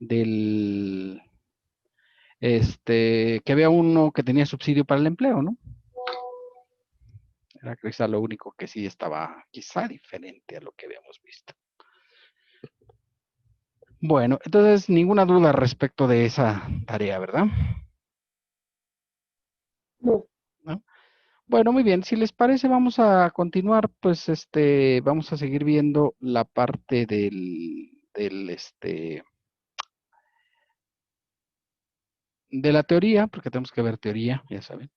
del, que había uno que tenía subsidio para el empleo, ¿no? Era quizá lo único que sí estaba quizá diferente a lo que habíamos visto. Bueno, entonces ninguna duda respecto de esa tarea, ¿verdad? No. ¿No? Bueno, muy bien. Si les parece, vamos a continuar, pues, vamos a seguir viendo la parte de la teoría, porque tenemos que ver teoría, ya saben.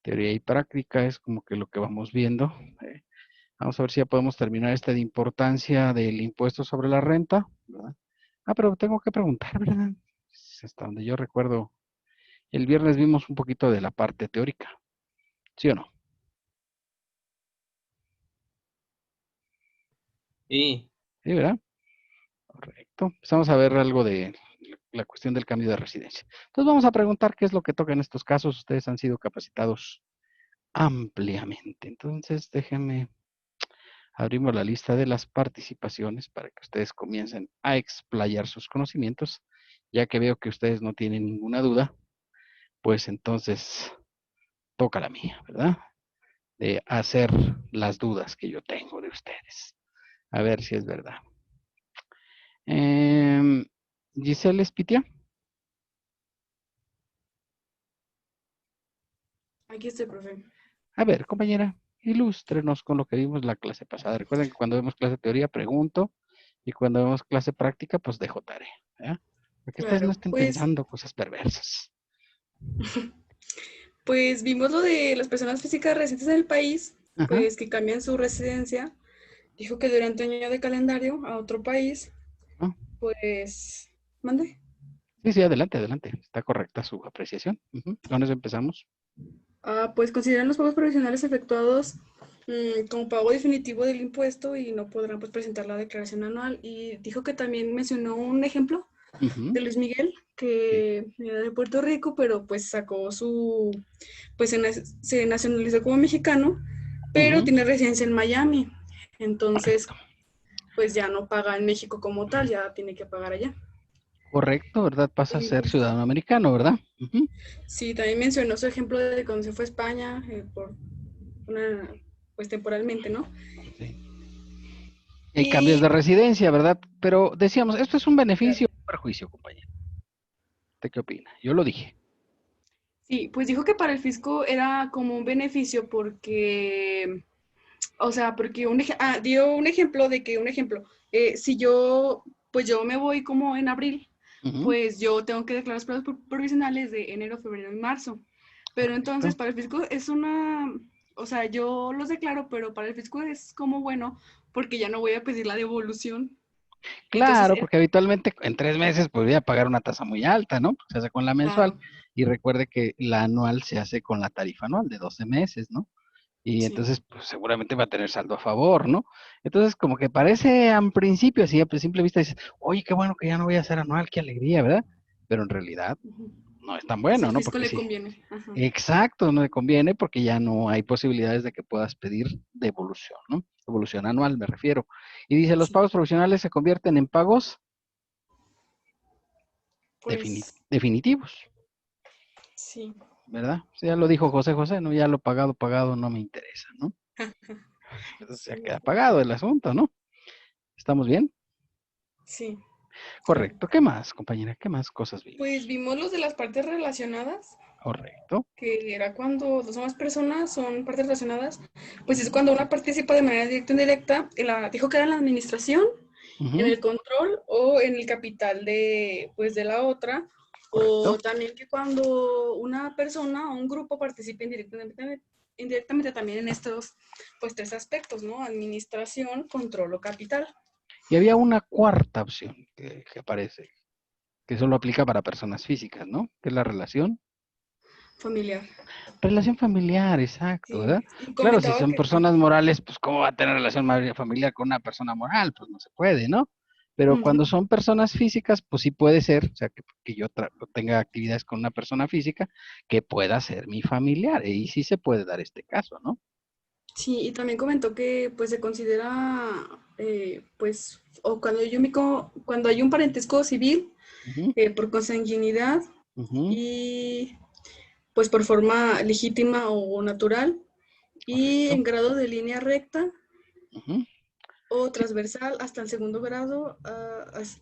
Teoría y práctica es como que lo que vamos viendo. eh. Vamos a ver si ya podemos terminar esta de importancia del impuesto sobre la renta, ¿verdad? Ah, pero tengo que preguntar, ¿verdad? Hasta donde yo recuerdo, el viernes vimos un poquito de la parte teórica, ¿sí o no? Sí. Sí, ¿verdad? Correcto. Empezamos a ver algo de la cuestión del cambio de residencia. Entonces vamos a preguntar qué es lo que toca en estos casos. Ustedes han sido capacitados ampliamente. Entonces déjenme abrimos la lista de las participaciones para que ustedes comiencen a explayar sus conocimientos, ya que veo que ustedes no tienen ninguna duda, pues entonces toca la mía, ¿verdad? De hacer las dudas que yo tengo de ustedes. A ver si es verdad. Em, Giselle Espitia. Aquí estoy, profe. A ver, compañera, ilústrenos con lo que vimos la clase pasada. Recuerden que cuando vemos clase de teoría pregunto y cuando vemos clase práctica, pues dejo tarea. ¿Ya? Para que ustedes no Claro, estén pues, pensando cosas perversas. pues vimos lo de las personas físicas residentes en el país, Ajá. pues que cambian su residencia. Dijo que durante un año de calendario a otro país, ¿No? pues, mande. Sí, sí, adelante, adelante. Está correcta su apreciación. Ujú. Con eso empezamos. Pues consideran los pagos provisionales efectuados como pago definitivo del impuesto y no podrán pues presentar la declaración anual. Y dijo que también mencionó un ejemplo Ujú. de Luis Miguel, Sí. que era de Puerto Rico, pero pues sacó pues se nacionalizó como mexicano, pero Ujú. tiene residencia en Miami. Correcto. Entonces, pues ya no paga en México como tal, ya tiene que pagar allá. Correcto, ¿verdad? Pasa a Y ser pues ciudadano americano, ¿verdad? Ujú. sí, también mencionó su ejemplo de cuando se fue a España por una, pues temporalmente, ¿no? Sí. Y hay cambios Y de residencia, ¿verdad? Pero decíamos, ¿esto es un claro, beneficio o un perjuicio, compañero? ¿Usted qué opina? Yo lo dije. sí, pues dijo que para el fisco era como un beneficio porque, o sea, porque dio un ejemplo de que, un ejemplo, si yo, pues yo me voy como en abril, Ujú. pues yo tengo que declarar los pagos provisionales de enero, febrero y marzo. Pero entonces Correcto. para el fisco es o sea, yo los declaro, pero para el fisco es como bueno porque ya no voy a pedir la devolución. Entonces, Claro, porque habitualmente en 3 meses podría pagar una tasa muy alta, ¿no? Se hace con la mensual. claro, Y recuerde que la anual se hace con la tarifa anual de 12 meses, ¿no? Y sí, entonces, pues seguramente va a tener saldo a favor, ¿no? Entonces, como que parece en principio, así a simple vista, dices, oye, qué bueno que ya no voy a hacer anual, qué alegría, ¿verdad? Pero en realidad ujú, no es tan pues bueno, al ¿no? fisco Porque le sí, conviene. Ajá, exacto, no le conviene porque ya no hay posibilidades de que puedas pedir devolución, ¿no? Devolución anual, me refiero. Y dice, los sí, pagos provisionales se convierten en pagos pues definitivos, sí. ¿verdad? O sea, ya lo dijo José José, ¿no? Ya lo pagado, pagado no me interesa, ¿no? Entonces ya Sí, queda pagado el asunto, ¿no? ¿Estamos bien? sí, claro. Correcto. ¿Qué más, compañera? ¿Qué más cosas Pues vimos? vimos los de las partes relacionadas, Correcto. que era cuando dos o más personas son partes relacionadas, pues es Ujú. cuando una participa de manera directa o indirecta, dijo que era en la administración, en Ujú. el control o en el capital pues, de la otra, Correcto. o también que cuando una persona o un grupo participa indirectamente también en estos pues tres aspectos, ¿no? Administración, control o capital. Y había una cuarta opción que aparece, que solo aplica para personas físicas, ¿no? Que es la relación. Familiar. Relación familiar, exacto, ¿verdad? Sí, y Claro, si comentaba son que, personas morales, pues ¿cómo va a tener relación familiar con una persona moral? Pues no se puede, ¿no? Pero cuando ujú, son personas físicas, pues sí puede ser, o sea, que yo tenga actividades con una persona física que pueda ser mi familiar, y sí se puede dar este caso, ¿no? Sí, y también comentó que pues se considera, pues, o cuando hay un parentesco civil Ujú, por consanguinidad ujú, y pues por forma legítima o natural y correcto. en grado de línea recta Ujú. o Sí, transversal hasta el segundo grado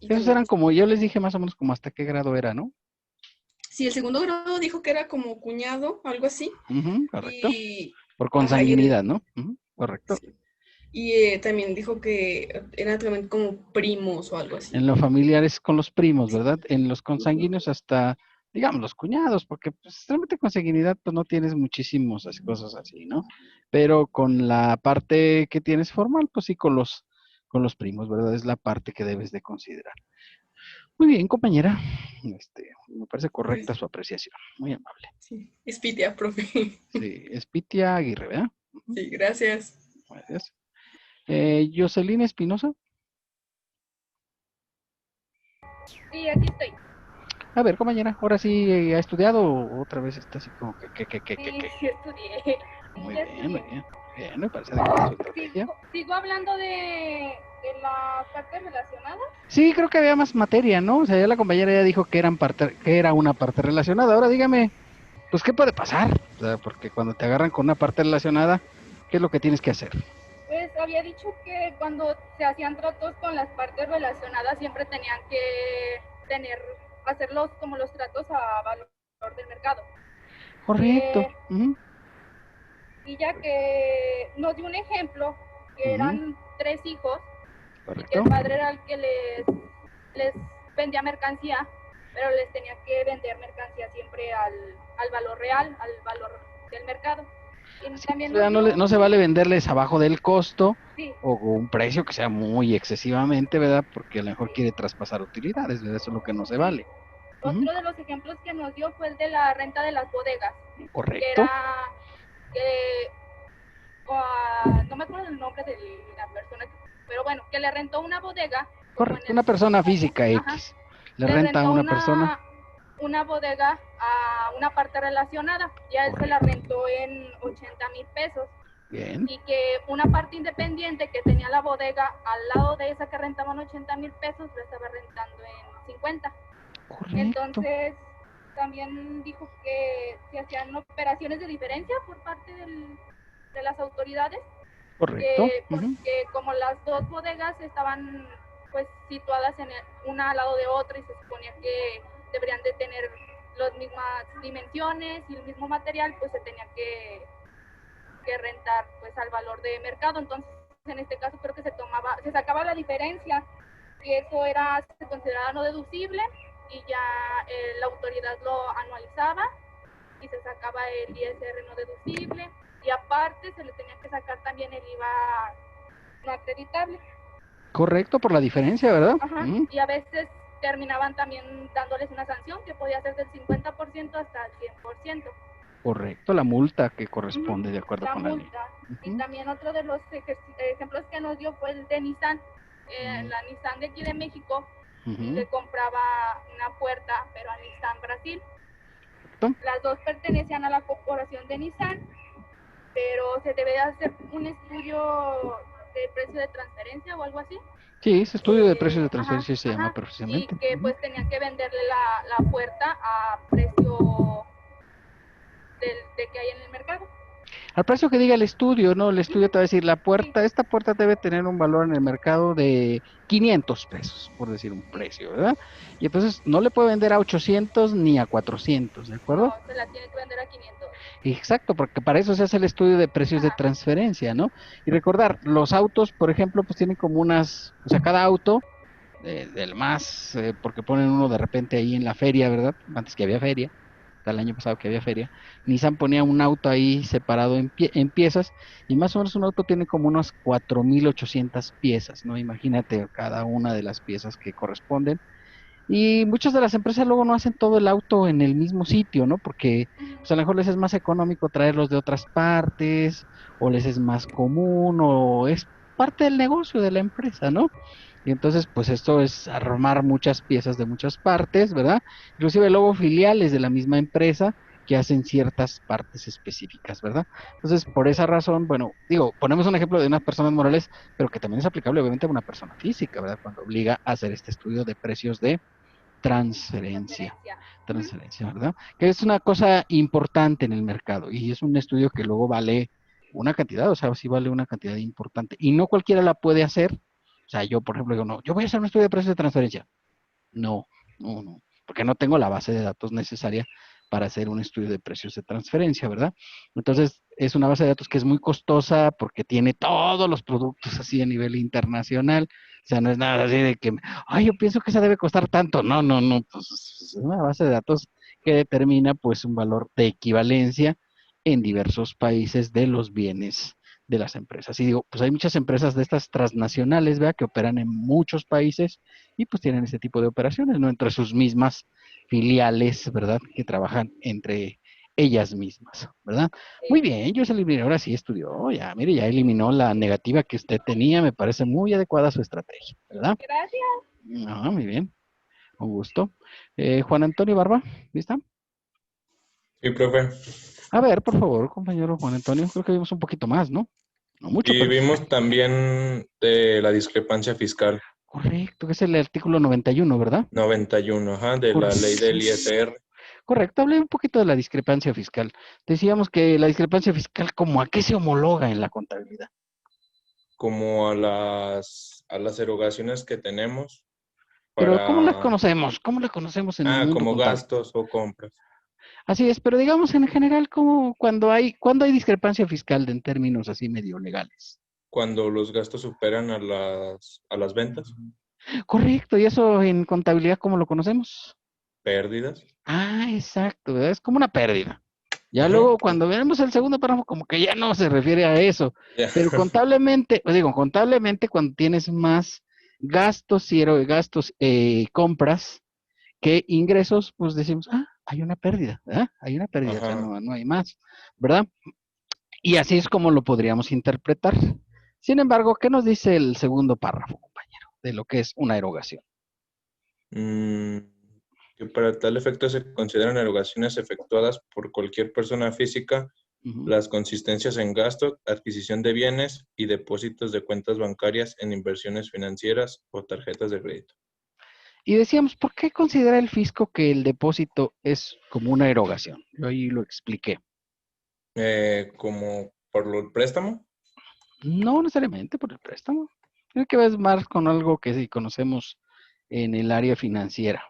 y esos también eran pues como, yo les dije más o menos como hasta qué grado era, ¿no? sí, el segundo grado dijo que era como cuñado, algo así, Ujú, correcto. y, Por ajá, consanguinidad, ¿no? Ujú, correcto. sí. Y también dijo que eran también como primos o algo así. En los familiares con los primos, ¿verdad? Sí. En los Ujú. consanguíneos hasta, digamos, los cuñados, porque pues realmente consanguinidad pues no tienes muchísimos cosas así, ¿no? Pero con la parte que tienes formal, pues sí, con los primos, ¿verdad? Es la parte que debes de considerar. Muy bien, compañera. Me parece correcta Pues su apreciación. Muy amable. sí, es Pitia, profe. Sí, es Pitia Aguirre, ¿verdad? Ujú, Sí, gracias. gracias. Jocelyn Espinosa. Sí, aquí estoy. A ver, compañera, ahora sí ha estudiado o otra vez está así como Sí, que. sí estudié. Sí, Muy ya bien, muy estudié. bien. Bien, me parece adecuada su estrategia. Sigo hablando de las partes relacionadas. Sí, creo que había más materia, ¿no? O sea, ya la compañera ya dijo que era una parte relacionada. Ahora dígame, pues, ¿qué puede pasar? O sea, porque cuando te agarran con una parte relacionada, ¿qué es lo que tienes que hacer? Pues había dicho que cuando se hacían tratos con las partes relacionadas siempre tenían que tener, hacerlos como los tratos a valor del mercado. Correcto. Eh, Ujú, y ya que nos dio un ejemplo, que ujú, eran tres hijos y que correcto. el padre era el que les vendía mercancía, pero les tenía que vender mercancía siempre al valor real, al valor del mercado. Y Así es, también ¿verdad? nos dio No se vale venderles abajo del costo sí, o un precio que sea muy excesivamente, ¿verdad? Porque a lo mejor sí, quiere traspasar utilidades, ¿verdad? Eso es lo que no se sí. vale. Ujú, Otro de los ejemplos que nos dio fue el de la renta de las bodegas, que correcto, era que no me acuerdo el nombre de la persona, pero bueno, que le rentó una bodega como en correcto. el Una persona subsuelo, física ajá, X le le renta a rentó una persona, una bodega a una parte relacionada y a él se la correcto. rentó en 80,000 pesos Bien, y que una parte independiente que tenía la bodega al lado de esa que rentaban 80,000 pesos lo estaba rentando en 50. correcto, Entonces también dijo que se hacían operaciones de diferencia por parte de las autoridades, correcto. que Ujú, porque como las dos bodegas estaban pues situadas una al lado de otra y se suponía que deberían de tener las mismas dimensiones y el mismo material, pues se tenía que rentar pues al valor de mercado. Entonces en este caso creo que se sacaba la diferencia y eso se consideraba no deducible y ya la autoridad lo anualizaba y se sacaba el ISR no deducible y aparte se le tenía que sacar también el IVA no acreditable. correcto por la diferencia, ¿verdad? Ajá. Ujú, Y a veces terminaban también dándoles una sanción que podía ser del 50% hasta el 100%. correcto, la multa que Uh-huh. corresponde de acuerdo La con la ley. multa. Y Ujú, también otro de los ejemplos que nos dio fue el de Nissan. mm, La Nissan de aquí de México ujú, le compraba una puerta, pero a Nissan Brasil. correcto. Las dos pertenecían a la corporación de Nissan, pero se debe hacer un estudio de precio de transferencia o algo así. Sí, ese estudio de precios de Ajá, transferencia se llama ajá, y precisamente. que Ujú. pues tenían que venderle la puerta a precio de que hay en el mercado. Al precio que diga el estudio, ¿no? El estudio Uh-huh. te va a decir, Sí, esta puerta debe tener un valor en el mercado de 500 pesos, por decir un sí, precio, ¿verdad? Y entonces no le puede vender a 800 ni a 400, ¿de acuerdo? no, se la tiene que vender a 500. Exacto, porque para eso se hace el estudio de precios de Ajá, transferencia, ¿no? Y recordar, los autos, por ejemplo, pues tienen como o sea, cada auto, del más, porque ponen uno de repente ahí en la feria, ¿verdad? Antes que había feria, hasta el año pasado que había feria, Nissan ponía un auto ahí separado en piezas, y más o menos un auto tiene como unas 4,800 piezas, ¿no? Imagínate cada una de las piezas que corresponden. Y muchas de las empresas luego no hacen todo el auto en el mismo sitio, ¿no? Porque uh-huh. pues a lo mejor les es más económico traerlos de otras partes, o les es más común, o es parte del negocio de la empresa, ¿no? Y entonces, pues esto es armar muchas piezas de muchas partes, ¿verdad? Inclusive luego filiales de la misma empresa que hacen ciertas partes específicas, ¿verdad? Entonces, por esa razón, bueno, digo, ponemos un ejemplo de unas personas morales, pero que también es aplicable obviamente a una persona física, ¿verdad? Cuando obliga a hacer este estudio de precios de transferencia, Transferencia. transferencia, ¿verdad? Que es una cosa importante en el mercado y es un estudio que luego vale una cantidad, o sea, sí vale una cantidad importante y no cualquiera la puede hacer. O sea, yo, por ejemplo, digo, no, yo voy a hacer un estudio de precios de transferencia. No, no, porque no tengo la base de datos necesaria para hacer un estudio de precios de transferencia, ¿verdad? Entonces, es una base de datos que es muy costosa porque tiene todos los productos así a nivel internacional. O sea, no es nada así de que, ay, yo pienso que esa debe costar tanto. No, no, no, pues es una base de datos que determina pues un valor de equivalencia en diversos países de los bienes de las empresas. Y digo, pues hay muchas empresas de estas transnacionales, ¿verdad? Que operan en muchos países y pues tienen ese tipo de operaciones, ¿no? Entre sus mismas filiales, ¿verdad? Que trabajan entre ellas mismas, ¿verdad? Muy bien, yo eliminó, ahora sí estudió, ya, mire, ya eliminó la negativa que usted tenía, me parece muy adecuada su estrategia, ¿verdad? Gracias. No, muy bien, un gusto. Juan Antonio Barba, ¿lista? Sí, profe. A ver, por favor, compañero Juan Antonio, creo que vimos un poquito más, ¿no? No mucho, Y pero vimos también de la discrepancia fiscal correcto, que es el artículo 91, ¿verdad? 91, ajá, de la ley del ISR, Correcto, hablé un poquito de la discrepancia fiscal. Decíamos que la discrepancia fiscal, ¿cómo a qué se homologa en la contabilidad? como a las erogaciones que tenemos Pero ¿cómo la para, conocemos? ¿Cómo la conocemos en el mundo como contable? gastos o compras. Así es, pero digamos en general, ¿cómo, cuando hay discrepancia fiscal en términos así medio legales? Cuando los gastos superan a las ventas, Correcto, y eso en contabilidad, ¿cómo lo conocemos? pérdidas. Ah, exacto, ¿verdad? Es como una pérdida. Ya Ujú. luego, cuando veamos el segundo párrafo, como que ya no se refiere a eso. Ya. Pero contablemente, os digo, contablemente, cuando tienes más gastos y gastos, compras que ingresos, pues decimos, ah, hay una pérdida, ¿verdad? Hay una pérdida, o sea, Ajá. no, no hay más, ¿verdad? Y así es como lo podríamos interpretar. Sin embargo, ¿qué nos dice el segundo párrafo, compañero, de lo que es una erogación? Mm, que para tal efecto se consideran erogaciones efectuadas por cualquier persona física Ujú. las consistencias en gastos, adquisición de bienes y depósitos de cuentas bancarias en inversiones financieras o tarjetas de crédito. Y decíamos, ¿por qué considera el fisco que el depósito es como una erogación? Yo ahí lo expliqué. Como por el préstamo. No necesariamente por el préstamo. Tiene que ver más con algo que sí conocemos en el área financiera.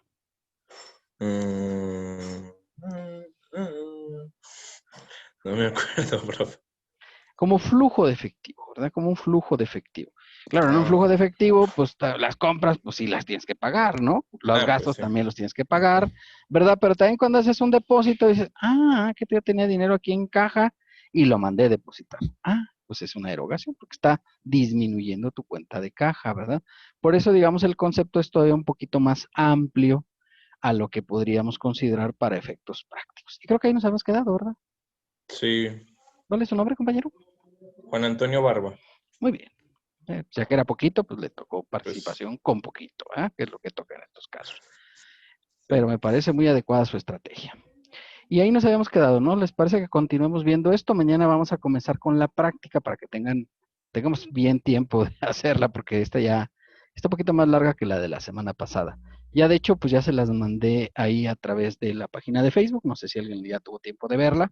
Mm, no me acuerdo, profe. Como flujo de efectivo, ¿verdad? Como un flujo de efectivo. Claro, en un flujo Ah, de efectivo, pues las compras, pues sí las tienes que pagar, ¿no? Los pues gastos sí. también los tienes que pagar, ¿verdad? Pero también cuando haces un depósito, dices, ah, que yo tenía dinero aquí en caja y lo mandé a depositar. Ah, pues es una erogación porque está disminuyendo tu cuenta de caja, ¿verdad? Por eso, digamos, el concepto es todavía un poquito más amplio a lo que podríamos considerar para efectos prácticos. Y creo que ahí nos habíamos quedado, ¿verdad? Sí, ¿Cuál es su nombre, compañero? Juan Antonio Barba. Muy bien. Ya que era poquito, pues le tocó Pues participación con poquito, ¿eh? Que es lo que toca en estos casos. Pero sí. me parece muy adecuada su estrategia. Y ahí nos habíamos quedado, ¿no? ¿Les parece que continuemos viendo esto? Mañana vamos a comenzar con la práctica para que tengamos bien tiempo de hacerla, porque esta ya está un poquito más larga que la de la semana pasada. Ya de hecho, pues ya se las mandé ahí a través de la página de Facebook. No sé si alguien ya tuvo tiempo de verla.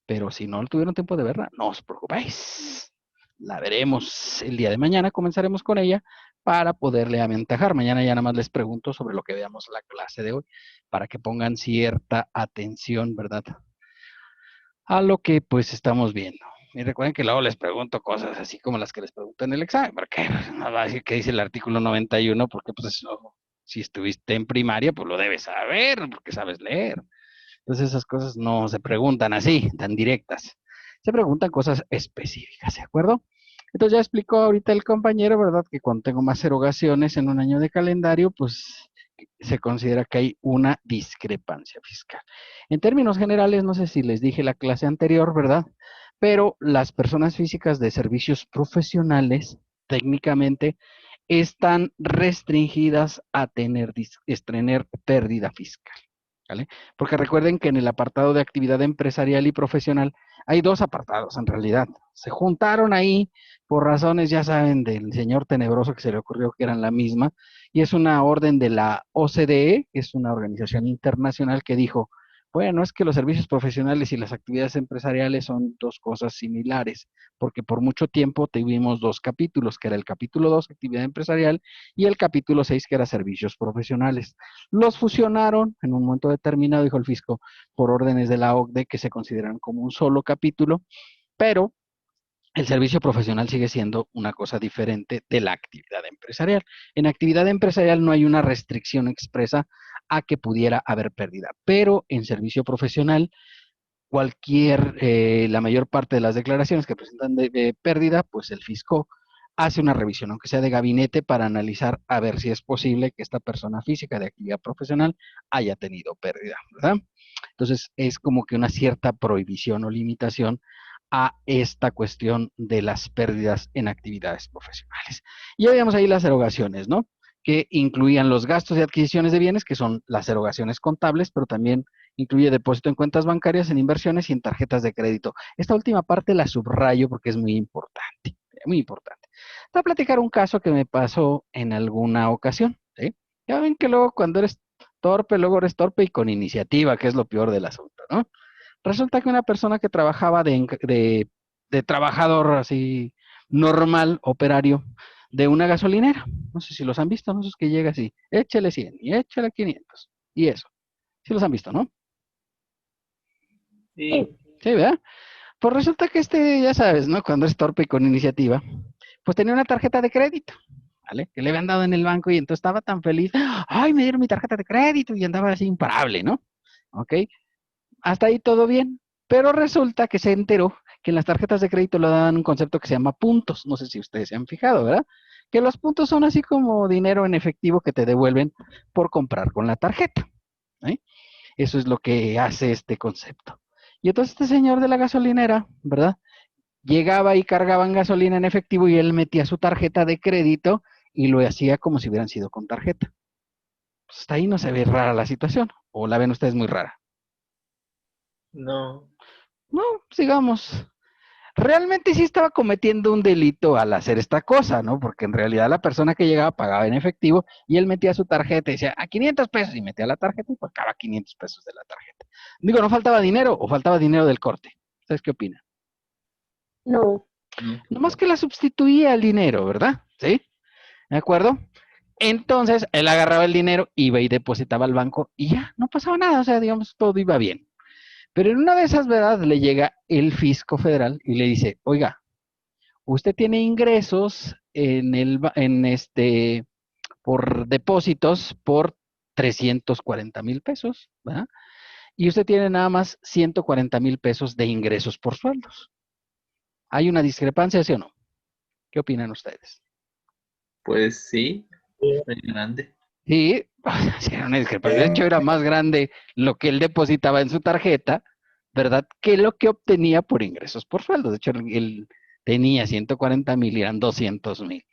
Pero si no tuvieron tiempo de verla, no os preocupéis. La veremos el día de mañana, comenzaremos con ella para poderle aventajar. Mañana ya nada más les pregunto sobre lo que veamos la clase de hoy, para que pongan cierta atención, ¿verdad? A lo que pues estamos viendo. Y recuerden que luego les pregunto cosas así como las que les pregunto en el examen, porque no va a decir que dice el artículo 91, porque pues eso, si estuviste en primaria, pues lo debes saber, porque sabes leer. Entonces esas cosas no se preguntan así, tan directas. Se preguntan cosas específicas, ¿de acuerdo? Entonces ya explicó ahorita el compañero, ¿verdad? Que cuando tengo más erogaciones en un año de calendario, pues se considera que hay una discrepancia fiscal. En términos generales, no sé si les dije la clase anterior, ¿verdad? Pero las personas físicas de servicios profesionales, técnicamente, están restringidas a tener pérdida fiscal. ¿vale? Porque recuerden que en el apartado de actividad empresarial y profesional hay dos apartados en realidad. Se juntaron ahí por razones, ya saben, del señor tenebroso que se le ocurrió que eran la misma, y es una orden de la OCDE, que es una organización internacional que dijo, bueno, es que los servicios profesionales y las actividades empresariales son dos cosas similares, porque por mucho tiempo tuvimos dos capítulos, que era el capítulo 2, actividad empresarial, y el capítulo 6, que era servicios profesionales. Los fusionaron en un momento determinado, dijo el fisco, por órdenes de la OCDE, que se consideran como un solo capítulo, pero el servicio profesional sigue siendo una cosa diferente de la actividad empresarial. En actividad empresarial no hay una restricción expresa a que pudiera haber pérdida, pero en servicio profesional la mayor parte de las declaraciones que presentan de pérdida, pues el fisco hace una revisión, aunque sea de gabinete, para analizar a ver si es posible que esta persona física de actividad profesional haya tenido pérdida, ¿verdad? Entonces es como que una cierta prohibición o limitación a esta cuestión de las pérdidas en actividades profesionales. Y ya veíamos ahí las erogaciones, ¿no? Que incluían los gastos de adquisiciones de bienes, que son las erogaciones contables, pero también incluye depósito en cuentas bancarias, en inversiones y en tarjetas de crédito. Esta última parte la subrayo porque es muy importante, muy importante. Te voy a platicar un caso que me pasó en alguna ocasión, ¿sí? Ya ven que luego cuando eres torpe, luego eres torpe y con iniciativa, que es lo peor del asunto, ¿no? Resulta que una persona que trabajaba de trabajador así normal, operario, de una gasolinera, no sé si los han visto, no sé, es que llega así, échale 100 y échale 500, y eso, sí los han visto, ¿no? Sí. Sí, ¿verdad? Pues resulta que ya sabes, ¿no? Cuando es torpe y con iniciativa, pues tenía una tarjeta de crédito, ¿vale? Que le habían dado en el banco y entonces estaba tan feliz, ¡ay, me dieron mi tarjeta de crédito! Y andaba así imparable, ¿no? ¿Ok? Hasta ahí todo bien, pero resulta que se enteró que en las tarjetas de crédito le dan un concepto que se llama puntos, no sé si ustedes se han fijado, ¿verdad? Que los puntos son así como dinero en efectivo que te devuelven por comprar con la tarjeta, ¿eh? Eso es lo que hace este concepto. Y entonces este señor de la gasolinera, ¿verdad? Llegaba y cargaban gasolina en efectivo y él metía su tarjeta de crédito y lo hacía como si hubieran sido con tarjeta. Pues hasta ahí no se ve rara la situación, o la ven ustedes muy rara. No. No, sigamos. Realmente sí estaba cometiendo un delito al hacer esta cosa, ¿no? Porque en realidad la persona que llegaba pagaba en efectivo y él metía su tarjeta y decía, a 500 pesos, y metía la tarjeta y pagaba 500 pesos de la tarjeta. Digo, ¿no faltaba dinero o faltaba dinero del corte? ¿Ustedes qué opinan? No. No. Nomás que la sustituía al dinero, ¿verdad? ¿Sí? ¿De acuerdo? Entonces, él agarraba el dinero, iba y depositaba al banco y ya, no pasaba nada, o sea, digamos, todo iba bien. Pero en una de esas, ¿verdad? Le llega el fisco federal y le dice, oiga, usted tiene ingresos por depósitos por 340,000 pesos, ¿verdad? Y usted tiene nada más 140,000 pesos de ingresos por sueldos. ¿Hay una discrepancia, sí o no? ¿Qué opinan ustedes? Pues sí, es grande. Sí, sí era una discrepancia. De hecho, era más grande lo que él depositaba en su tarjeta, ¿verdad? Que lo que obtenía por ingresos por sueldo. De hecho, él tenía 140,000 y eran 200,000.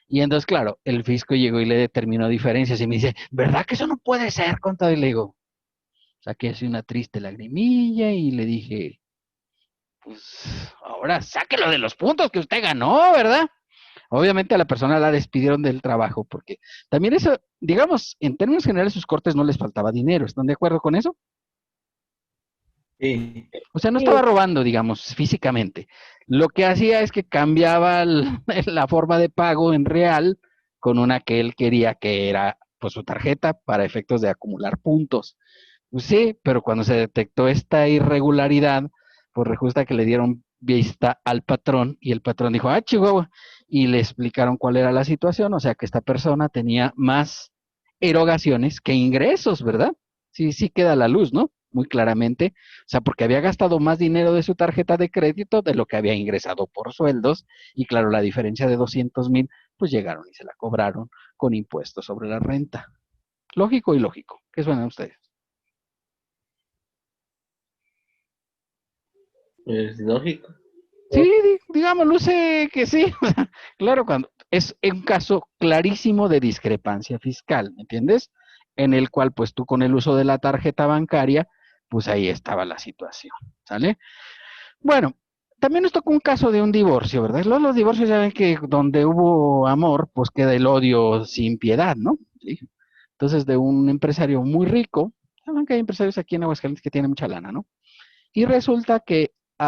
Y entonces, claro, el fisco llegó y le determinó diferencias y me dice, ¿verdad que eso no puede ser, contador? Y le digo, saqué así una triste lagrimilla y le dije, pues ahora sáquelo de los puntos que usted ganó, ¿verdad? Obviamente a la persona la despidieron del trabajo porque también eso, digamos, en términos generales sus cortes no les faltaba dinero, ¿están de acuerdo con eso? Sí. O sea, no Sí. estaba robando, digamos, físicamente. Lo que hacía es que cambiaba la forma de pago en real con una que él quería que era pues su tarjeta para efectos de acumular puntos. Pues sí, pero cuando se detectó esta irregularidad, pues resulta que le dieron vista al patrón y el patrón dijo, ah, Chihuahua, y le explicaron cuál era la situación, o sea que esta persona tenía más erogaciones que ingresos, ¿verdad? Sí, sí queda a la luz, ¿no? Muy claramente, o sea, porque había gastado más dinero de su tarjeta de crédito de lo que había ingresado por sueldos, y claro, la diferencia de 200,000, pues llegaron y se la cobraron con impuestos sobre la renta. Lógico y lógico. ¿Qué suenan ustedes? Pues lógico. Sí, digamos, luce que sí. Claro, cuando es un caso clarísimo de discrepancia fiscal, ¿me entiendes? en el cual pues tú con el uso de la tarjeta bancaria, pues ahí estaba la situación, ¿sale? Bueno, también nos tocó un caso de un divorcio, ¿verdad? Los divorcios ya ven que donde hubo amor, pues queda el odio sin piedad, ¿no? ¿Sí? Entonces, de un empresario muy rico, saben que hay empresarios aquí en Aguascalientes que tienen mucha lana, ¿no? Y resulta que le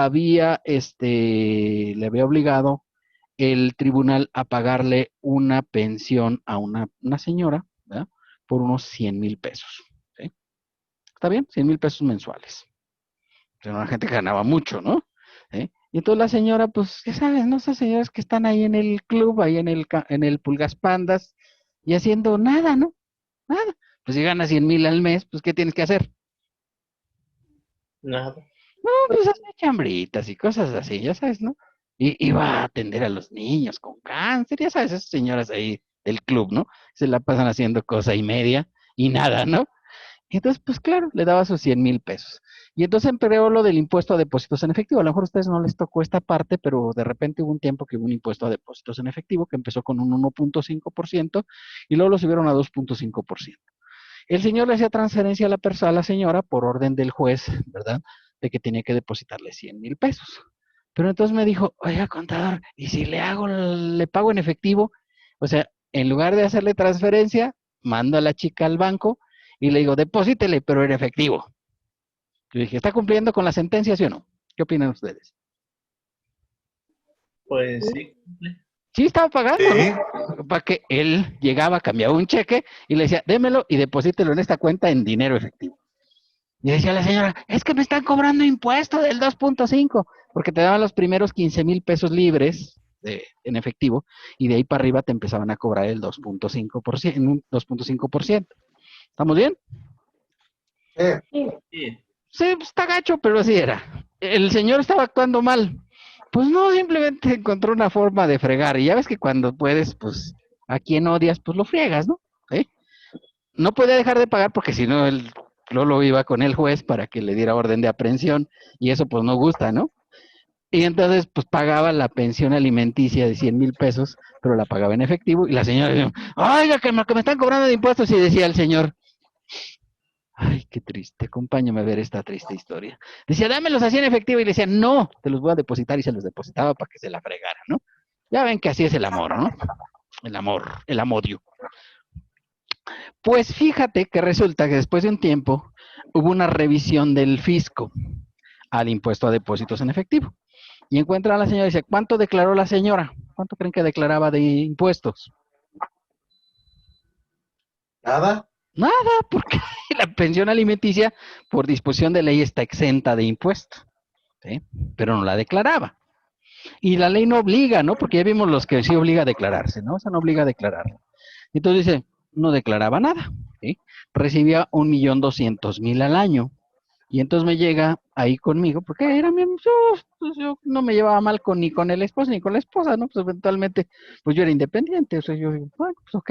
había obligado el tribunal a pagarle una pensión a una señora, ¿verdad? Por unos 100,000 pesos, ¿sí? ¿Está bien? 100,000 pesos mensuales. Era una gente que ganaba mucho, ¿no? ¿Sí? Y entonces la señora, pues, ya sabes, ¿no? Esas señoras que están ahí en el club, ahí en el Pulgas Pandas, y haciendo nada, ¿no? Nada. Pues si ganas 100,000 al mes, pues, ¿qué tienes que hacer? Nada. No, pues hacer chambritas y cosas así, ya sabes, ¿no? Y va a atender a los niños con cáncer, ya sabes, esas señoras ahí del club, ¿no? Se la pasan haciendo cosa y media y nada, ¿no? Y entonces, pues claro, le daba sus 100,000 pesos. Y entonces empleó lo del impuesto a depósitos en efectivo. A lo mejor a ustedes no les tocó esta parte, pero de repente hubo un tiempo que hubo un impuesto a depósitos en efectivo que empezó con un 1.5% y luego lo subieron a 2.5%. El señor le hacía transferencia a a la señora por orden del juez, ¿verdad? De que tenía que depositarle 100,000 pesos. Pero entonces me dijo, oiga, contador, ¿y si le pago en efectivo? O sea, en lugar de hacerle transferencia, mando a la chica al banco y le digo, deposítele, pero en efectivo. Yo dije, ¿está cumpliendo con la sentencia, sí o no? ¿Qué opinan ustedes? Pues sí. Sí, estaba pagando, ¿no? Para que él llegaba, cambiaba un cheque y le decía, démelo y deposítelo en esta cuenta en dinero efectivo. Y decía la señora, es que me están cobrando impuesto del 2.5, porque te daban los primeros 15,000 pesos libres en efectivo, y de ahí para arriba te empezaban a cobrar el 2.5%, en un 2.5%. ¿Estamos bien? Sí. Sí. Sí, pues, está gacho, pero así era. El señor estaba actuando mal. Pues no, simplemente encontró una forma de fregar. Y ya ves que cuando puedes, pues, a quien odias, pues lo friegas, ¿no? ¿Sí? No podía dejar de pagar porque si no, Lolo iba con el juez para que le diera orden de aprehensión. Y eso, pues, no gusta, ¿no? Y entonces, pues, pagaba la pensión alimenticia de 100,000 pesos, pero la pagaba en efectivo. Y la señora dijo, oiga, que me están cobrando de impuestos. Y decía el señor, ay, qué triste, acompáñame a ver esta triste historia. Decía, dámelos así en efectivo, y le decía, no, te los voy a depositar, y se los depositaba para que se la fregara, ¿no? Ya ven que así es el amor, ¿no? El amor, el amodio. Pues fíjate que resulta que después de un tiempo hubo una revisión del fisco al impuesto a depósitos en efectivo. Y encuentra a la señora y dice, ¿cuánto declaró la señora? ¿Cuánto creen que declaraba de impuestos? Nada. Nada, porque la pensión alimenticia por disposición de ley está exenta de impuestos, ¿sí? Pero no la declaraba. Y la ley no obliga, ¿no? Porque ya vimos los que sí obliga a declararse, ¿no? O sea, no obliga a declarar. Entonces dice, no declaraba nada, ¿sí? Recibía 1,200,000 al año. Y entonces me llega ahí conmigo, porque yo no me llevaba mal ni con el esposo ni con la esposa, ¿no? Pues eventualmente, pues yo era independiente, o sea, yo digo, bueno, pues ok.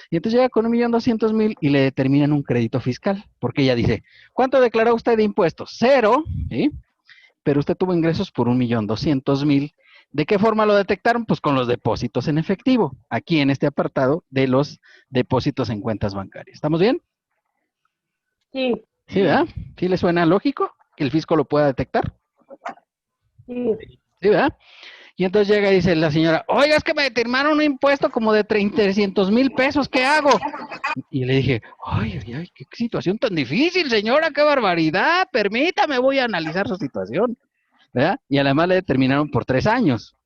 Y entonces llega con 1,200,000 y le determinan un crédito fiscal, porque ella dice, ¿cuánto declaró usted de impuestos? Cero, ¿sí? Pero usted tuvo ingresos por 1,200,000. ¿De qué forma lo detectaron? Pues con los depósitos en efectivo, aquí en este apartado de los depósitos en cuentas bancarias. ¿Estamos bien? Sí. Sí, ¿verdad? ¿Sí le suena lógico que el fisco lo pueda detectar? Sí. Sí, ¿verdad? Y entonces llega y dice la señora, oiga, es que me determinaron un impuesto como de 300,000 pesos, ¿qué hago? Y le dije, ay, ay, ay, qué situación tan difícil, señora, qué barbaridad, permítame, voy a analizar su situación, ¿verdad? Y además le determinaron por 3 años.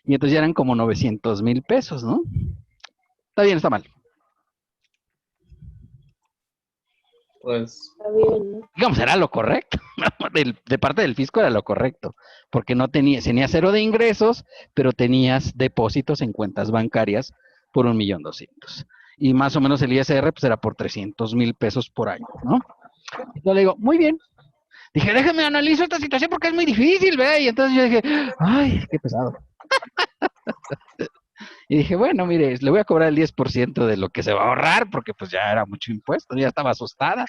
Y entonces ya eran como 900,000 pesos, ¿no? ¿Está bien, está mal? Pues Está bien, ¿no? Digamos, era lo correcto. De parte del fisco era lo correcto, porque no tenía 0 de ingresos, pero tenías depósitos en cuentas bancarias por 1,200,000. Y más o menos el ISR pues era por 300,000 pesos por año, ¿no? Yo le digo, muy bien. Dije, déjame analizo esta situación porque es muy difícil, ¿verdad? Y entonces yo dije, ay, qué pesado. Y dije, bueno, mire, le voy a cobrar el 10% de lo que se va a ahorrar, porque pues ya era mucho impuesto, ya estaba asustada.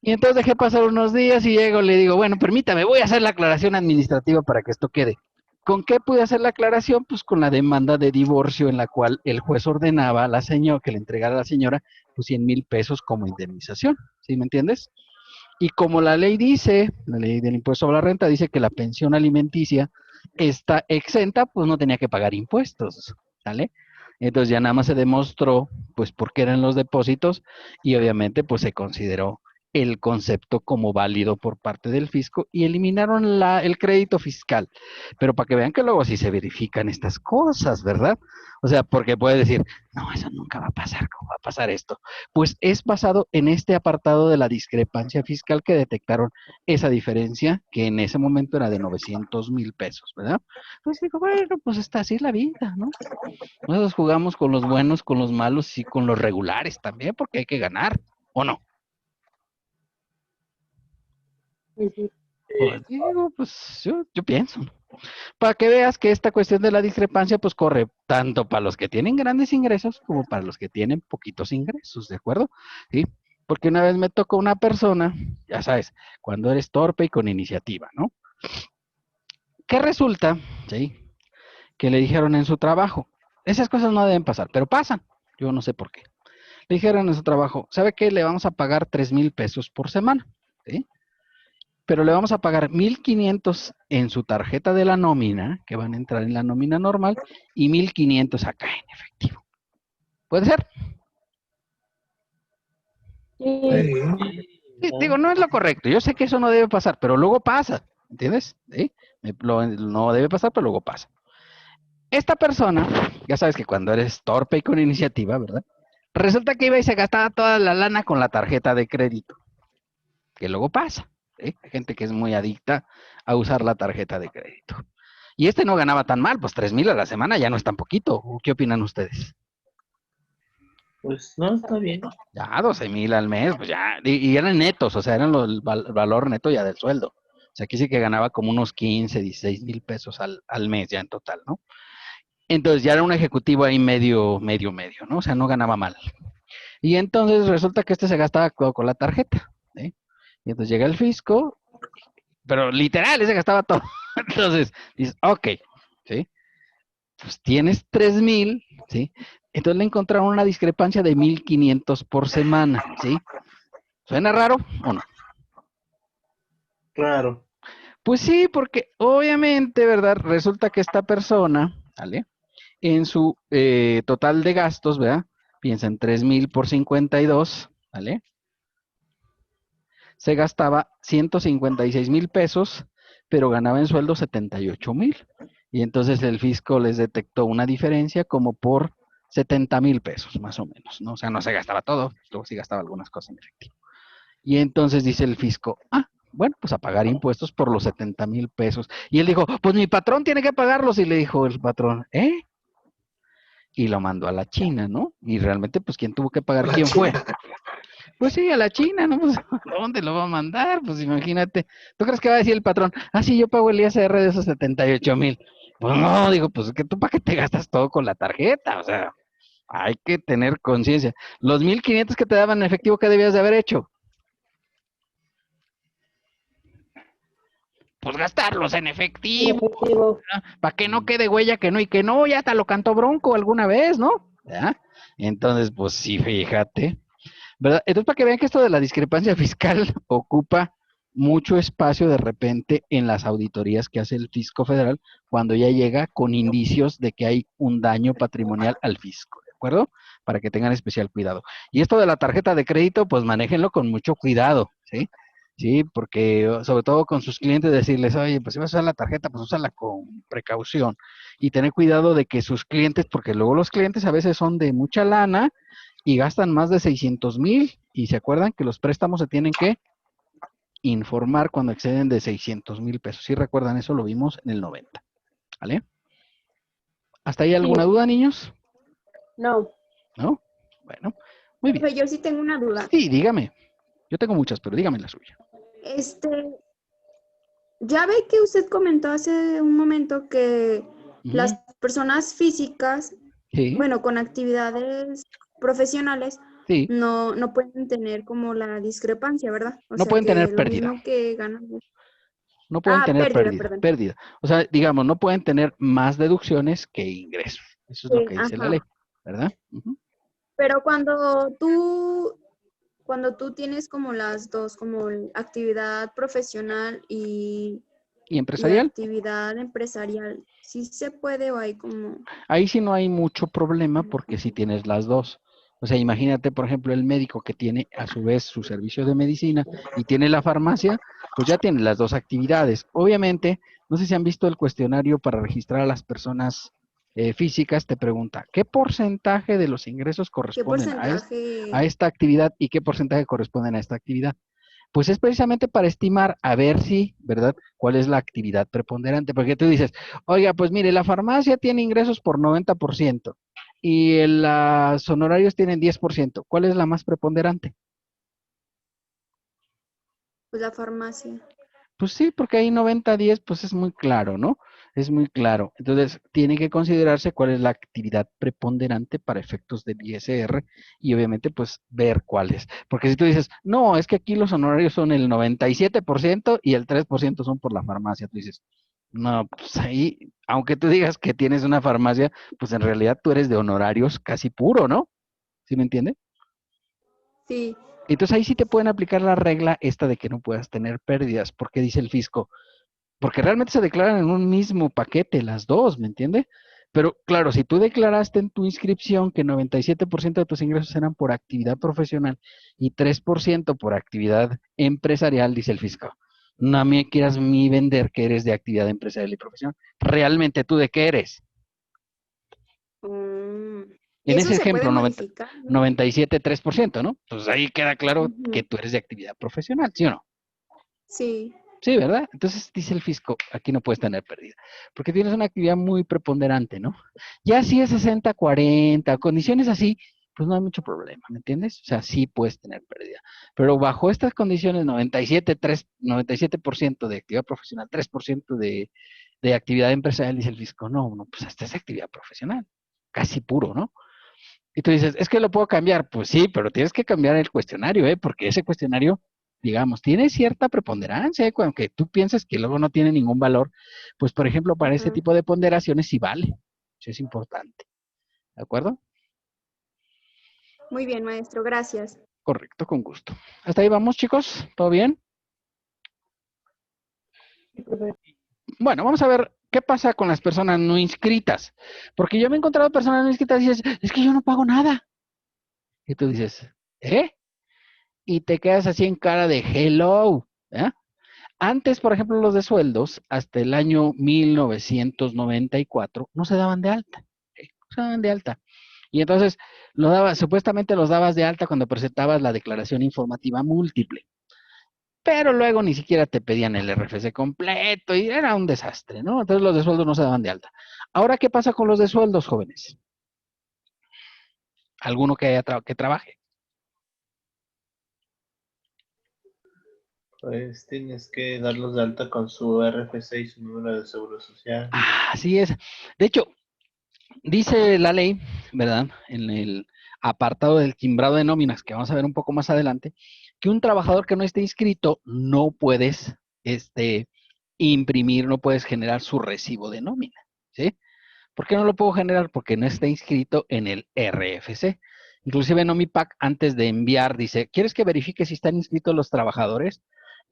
Y entonces dejé pasar unos días y llego, le digo, bueno, permítame, voy a hacer la aclaración administrativa para que esto quede. ¿Con qué pude hacer la aclaración? Pues con la demanda de divorcio en la cual el juez ordenaba a la señora que le entregara a la señora pues 100,000 pesos como indemnización, ¿sí me entiendes? Y como la ley dice, la ley del impuesto sobre la renta dice que la pensión alimenticia está exenta, pues no tenía que pagar impuestos, ¿sale? Entonces ya nada más se demostró, pues, por qué eran los depósitos y obviamente, pues, se consideró el concepto como válido por parte del fisco y eliminaron el crédito fiscal. Pero para que vean que luego sí se verifican estas cosas, ¿verdad? O sea, porque puede decir, no, eso nunca va a pasar, ¿cómo va a pasar esto? Pues es basado en este apartado de la discrepancia fiscal que detectaron esa diferencia, que en ese momento era de 900,000 pesos, ¿verdad? Pues digo, bueno, pues está así la vida, ¿no? Nosotros jugamos con los buenos, con los malos y con los regulares también, porque hay que ganar, ¿o no? Sí. Pues digo, pues yo pienso. Para que veas que esta cuestión de la discrepancia, pues corre tanto para los que tienen grandes ingresos como para los que tienen poquitos ingresos, ¿de acuerdo? Sí, porque una vez me tocó una persona, ya sabes, cuando eres torpe y con iniciativa, ¿no? Que resulta, ¿sí? Que le dijeron en su trabajo, esas cosas no deben pasar, pero pasan, yo no sé por qué. Le dijeron en su trabajo, ¿sabe qué? Le vamos a pagar 3,000 pesos por semana, ¿sí? Pero le vamos a pagar 1,500 en su tarjeta de la nómina, que van a entrar en la nómina normal, y 1,500 acá en efectivo. ¿Puede ser? Sí. Sí, digo, no es lo correcto. Yo sé que eso no debe pasar, pero luego pasa. ¿Entiendes? ¿Sí? No debe pasar, pero luego pasa. Esta persona, ya sabes que cuando eres torpe y con iniciativa, ¿verdad? Resulta que iba y se gastaba toda la lana con la tarjeta de crédito, que luego pasa. ¿Sí? Hay gente que es muy adicta a usar la tarjeta de crédito. Y este no ganaba tan mal, pues 3,000 a la semana ya no es tan poquito. ¿Qué opinan ustedes? Pues no, está bien. Ya 12,000 al mes, pues ya, y eran netos, o sea, eran el valor neto ya del sueldo. O sea, aquí sí que ganaba como unos 15, 16,000 pesos al mes ya en total, ¿no? Entonces ya era un ejecutivo ahí medio, ¿no? O sea, no ganaba mal. Y entonces resulta que este se gastaba todo con la tarjeta, ¿sí? Y entonces llega el fisco, pero literal, se gastaba todo. Entonces dices, ok, ¿sí? Pues tienes 3,000, ¿sí? Entonces le encontraron una discrepancia de 1,500 por semana, ¿sí? ¿Suena raro o no? Claro. Pues sí, porque obviamente, ¿verdad? Resulta que esta persona, ¿vale? En su total de gastos, ¿verdad? Piensa en 3,000 por 52, ¿vale? Se gastaba 156,000 pesos, pero ganaba en sueldo 78,000. Y entonces el fisco les detectó una diferencia como por 70,000 pesos, más o menos, ¿no? O sea, no se gastaba todo, luego sí gastaba algunas cosas en efectivo. Y entonces dice el fisco, bueno, pues a pagar impuestos por los 70,000 pesos. Y él dijo, pues mi patrón tiene que pagarlos. Y le dijo el patrón, ¿eh? Y lo mandó a la China, ¿no? Y realmente, pues, ¿quién tuvo que pagar? ¿Quién fue? Pues sí, a la China, ¿no? Pues, ¿a dónde lo va a mandar? Pues imagínate. ¿Tú crees que va a decir el patrón? Sí, yo pago el ISR de esos 78,000. Pues no, digo, pues que tú para qué te gastas todo con la tarjeta, o sea, hay que tener conciencia. Los 1,500 que te daban en efectivo, ¿qué debías de haber hecho? Pues gastarlos en efectivo, Efectivo. para que no quede huella que no, y que no, ya hasta lo cantó Bronco alguna vez, ¿no? ¿Ya? Entonces, pues sí, fíjate, ¿verdad? Entonces, para que vean que esto de la discrepancia fiscal ocupa mucho espacio de repente en las auditorías que hace el fisco federal cuando ya llega con indicios de que hay un daño patrimonial al fisco, ¿de acuerdo? Para que tengan especial cuidado. Y esto de la tarjeta de crédito, pues manéjenlo con mucho cuidado, ¿sí? Sí, porque sobre todo con sus clientes decirles, oye, pues si vas a usar la tarjeta, pues úsala con precaución y tener cuidado de que sus clientes, porque luego los clientes a veces son de mucha lana y gastan más de 600,000 y se acuerdan que los préstamos se tienen que informar cuando exceden de 600,000 pesos. ¿Sí recuerdan eso? Lo vimos en el 90, ¿vale? ¿Hasta ahí alguna duda, niños? No. ¿No? Bueno, muy bien. Profe, yo sí tengo una duda. Sí, dígame. Yo tengo muchas, pero dígame la suya. Ya ve que usted comentó hace un momento que las personas físicas, Sí, bueno, con actividades profesionales, sí. no pueden tener como la discrepancia, ¿verdad? O No sea, pueden que tener lo pérdida. mismo que ganan. No pueden tener pérdida, pérdida, perdón. pérdida. O sea, digamos, no pueden tener más deducciones que ingresos. Eso es lo Sí, que dice la ajá. ley, ¿verdad? Ujú. Pero cuando tú tienes como las dos, como actividad profesional ¿Y y empresarial? actividad empresarial, ¿sí se puede o hay como... Ahí sí no hay mucho problema porque sí tienes las dos. O sea, imagínate, por ejemplo, el médico que tiene a su vez su servicio de medicina y tiene la farmacia, pues ya tiene las dos actividades. Obviamente, no sé si han visto el cuestionario para registrar a las personas físicas, te pregunta, ¿qué porcentaje de los ingresos ¿Qué corresponden a porcentaje? esta actividad y qué porcentaje corresponden a esta actividad? Pues es precisamente para estimar a ver si, ¿verdad? ¿Cuál es la actividad preponderante? Porque tú dices, oiga, pues mire, la farmacia tiene ingresos por 90% y los honorarios tienen 10%. ¿Cuál es la más preponderante? Pues la farmacia. Pues sí, porque ahí 90-10, pues es muy claro, ¿no? Es muy claro. Entonces, tiene que considerarse cuál es la actividad preponderante para efectos del ISR y obviamente, pues, ver cuál es. Porque si tú dices, no, es que aquí los honorarios son el 97% y el 3% son por la farmacia, tú dices, no, pues ahí, aunque tú digas que tienes una farmacia, pues en realidad tú eres de honorarios casi puro, ¿no? ¿Sí me entiende? Sí, Entonces ahí sí te pueden aplicar la regla esta de que no puedas tener pérdidas, porque dice el fisco, porque realmente se declaran en un mismo paquete las dos, ¿me entiende? Pero claro, si tú declaraste en tu inscripción que 97% de tus ingresos eran por actividad profesional y 3% por actividad empresarial, dice el fisco, no me quieras ni vender que eres de actividad empresarial y profesional. ¿Realmente tú de qué eres? mm, y En eso ese se puede ejemplo, modificar, ¿no? 97,3%, ¿no? Pues ahí queda claro que Ujú. tú eres de actividad profesional, ¿sí o no? Sí, Sí, ¿verdad? Entonces dice el fisco, aquí no puedes tener pérdida, porque tienes una actividad muy preponderante, ¿no? Ya si es 60-40, condiciones así, pues no hay mucho problema, ¿me entiendes? O sea, sí puedes tener pérdida. Pero bajo estas condiciones, 97% de actividad profesional, 3% de actividad empresarial, dice el fisco, no, no, pues hasta es actividad profesional, casi puro, ¿no? Y tú dices, es que lo puedo cambiar. Pues sí, pero tienes que cambiar el cuestionario, ¿eh? Porque ese cuestionario, digamos, tiene cierta preponderancia, ¿eh? Aunque tú pienses que luego no tiene ningún valor, pues por ejemplo, para este ujú. tipo de ponderaciones sí vale. Eso es importante. ¿De acuerdo? Muy bien, maestro, gracias. Correcto, con gusto. Hasta ahí vamos, chicos. ¿Todo bien? Bueno, vamos a ver qué pasa con las personas no inscritas. Porque yo me he encontrado personas no inscritas y dices, es que yo no pago nada. Y tú dices, ¿eh? Y te quedas así en cara de hello. ¿Eh? Antes, por ejemplo, los de sueldos, hasta el año 1994, no se daban de alta. ¿Sí? No se daban de alta. Y entonces, supuestamente los dabas de alta cuando presentabas la declaración informativa múltiple. Pero luego ni siquiera te pedían el RFC completo y era un desastre, ¿no? Entonces los de sueldos no se daban de alta. Ahora, ¿qué pasa con los de sueldos, jóvenes? ¿Alguno que trabaje? Pues tienes que darlos de alta con su RFC y su número de seguro social. Así es. De hecho, dice la ley, ¿verdad? En el apartado del timbrado de nóminas, que vamos a ver un poco más adelante, que un trabajador que no esté inscrito no puedes imprimir, no puedes generar su recibo de nómina, ¿sí? ¿Por qué no lo puedo generar? Porque no está inscrito en el RFC. Inclusive Nomipac antes de enviar dice, ¿quieres que verifique si están inscritos los trabajadores?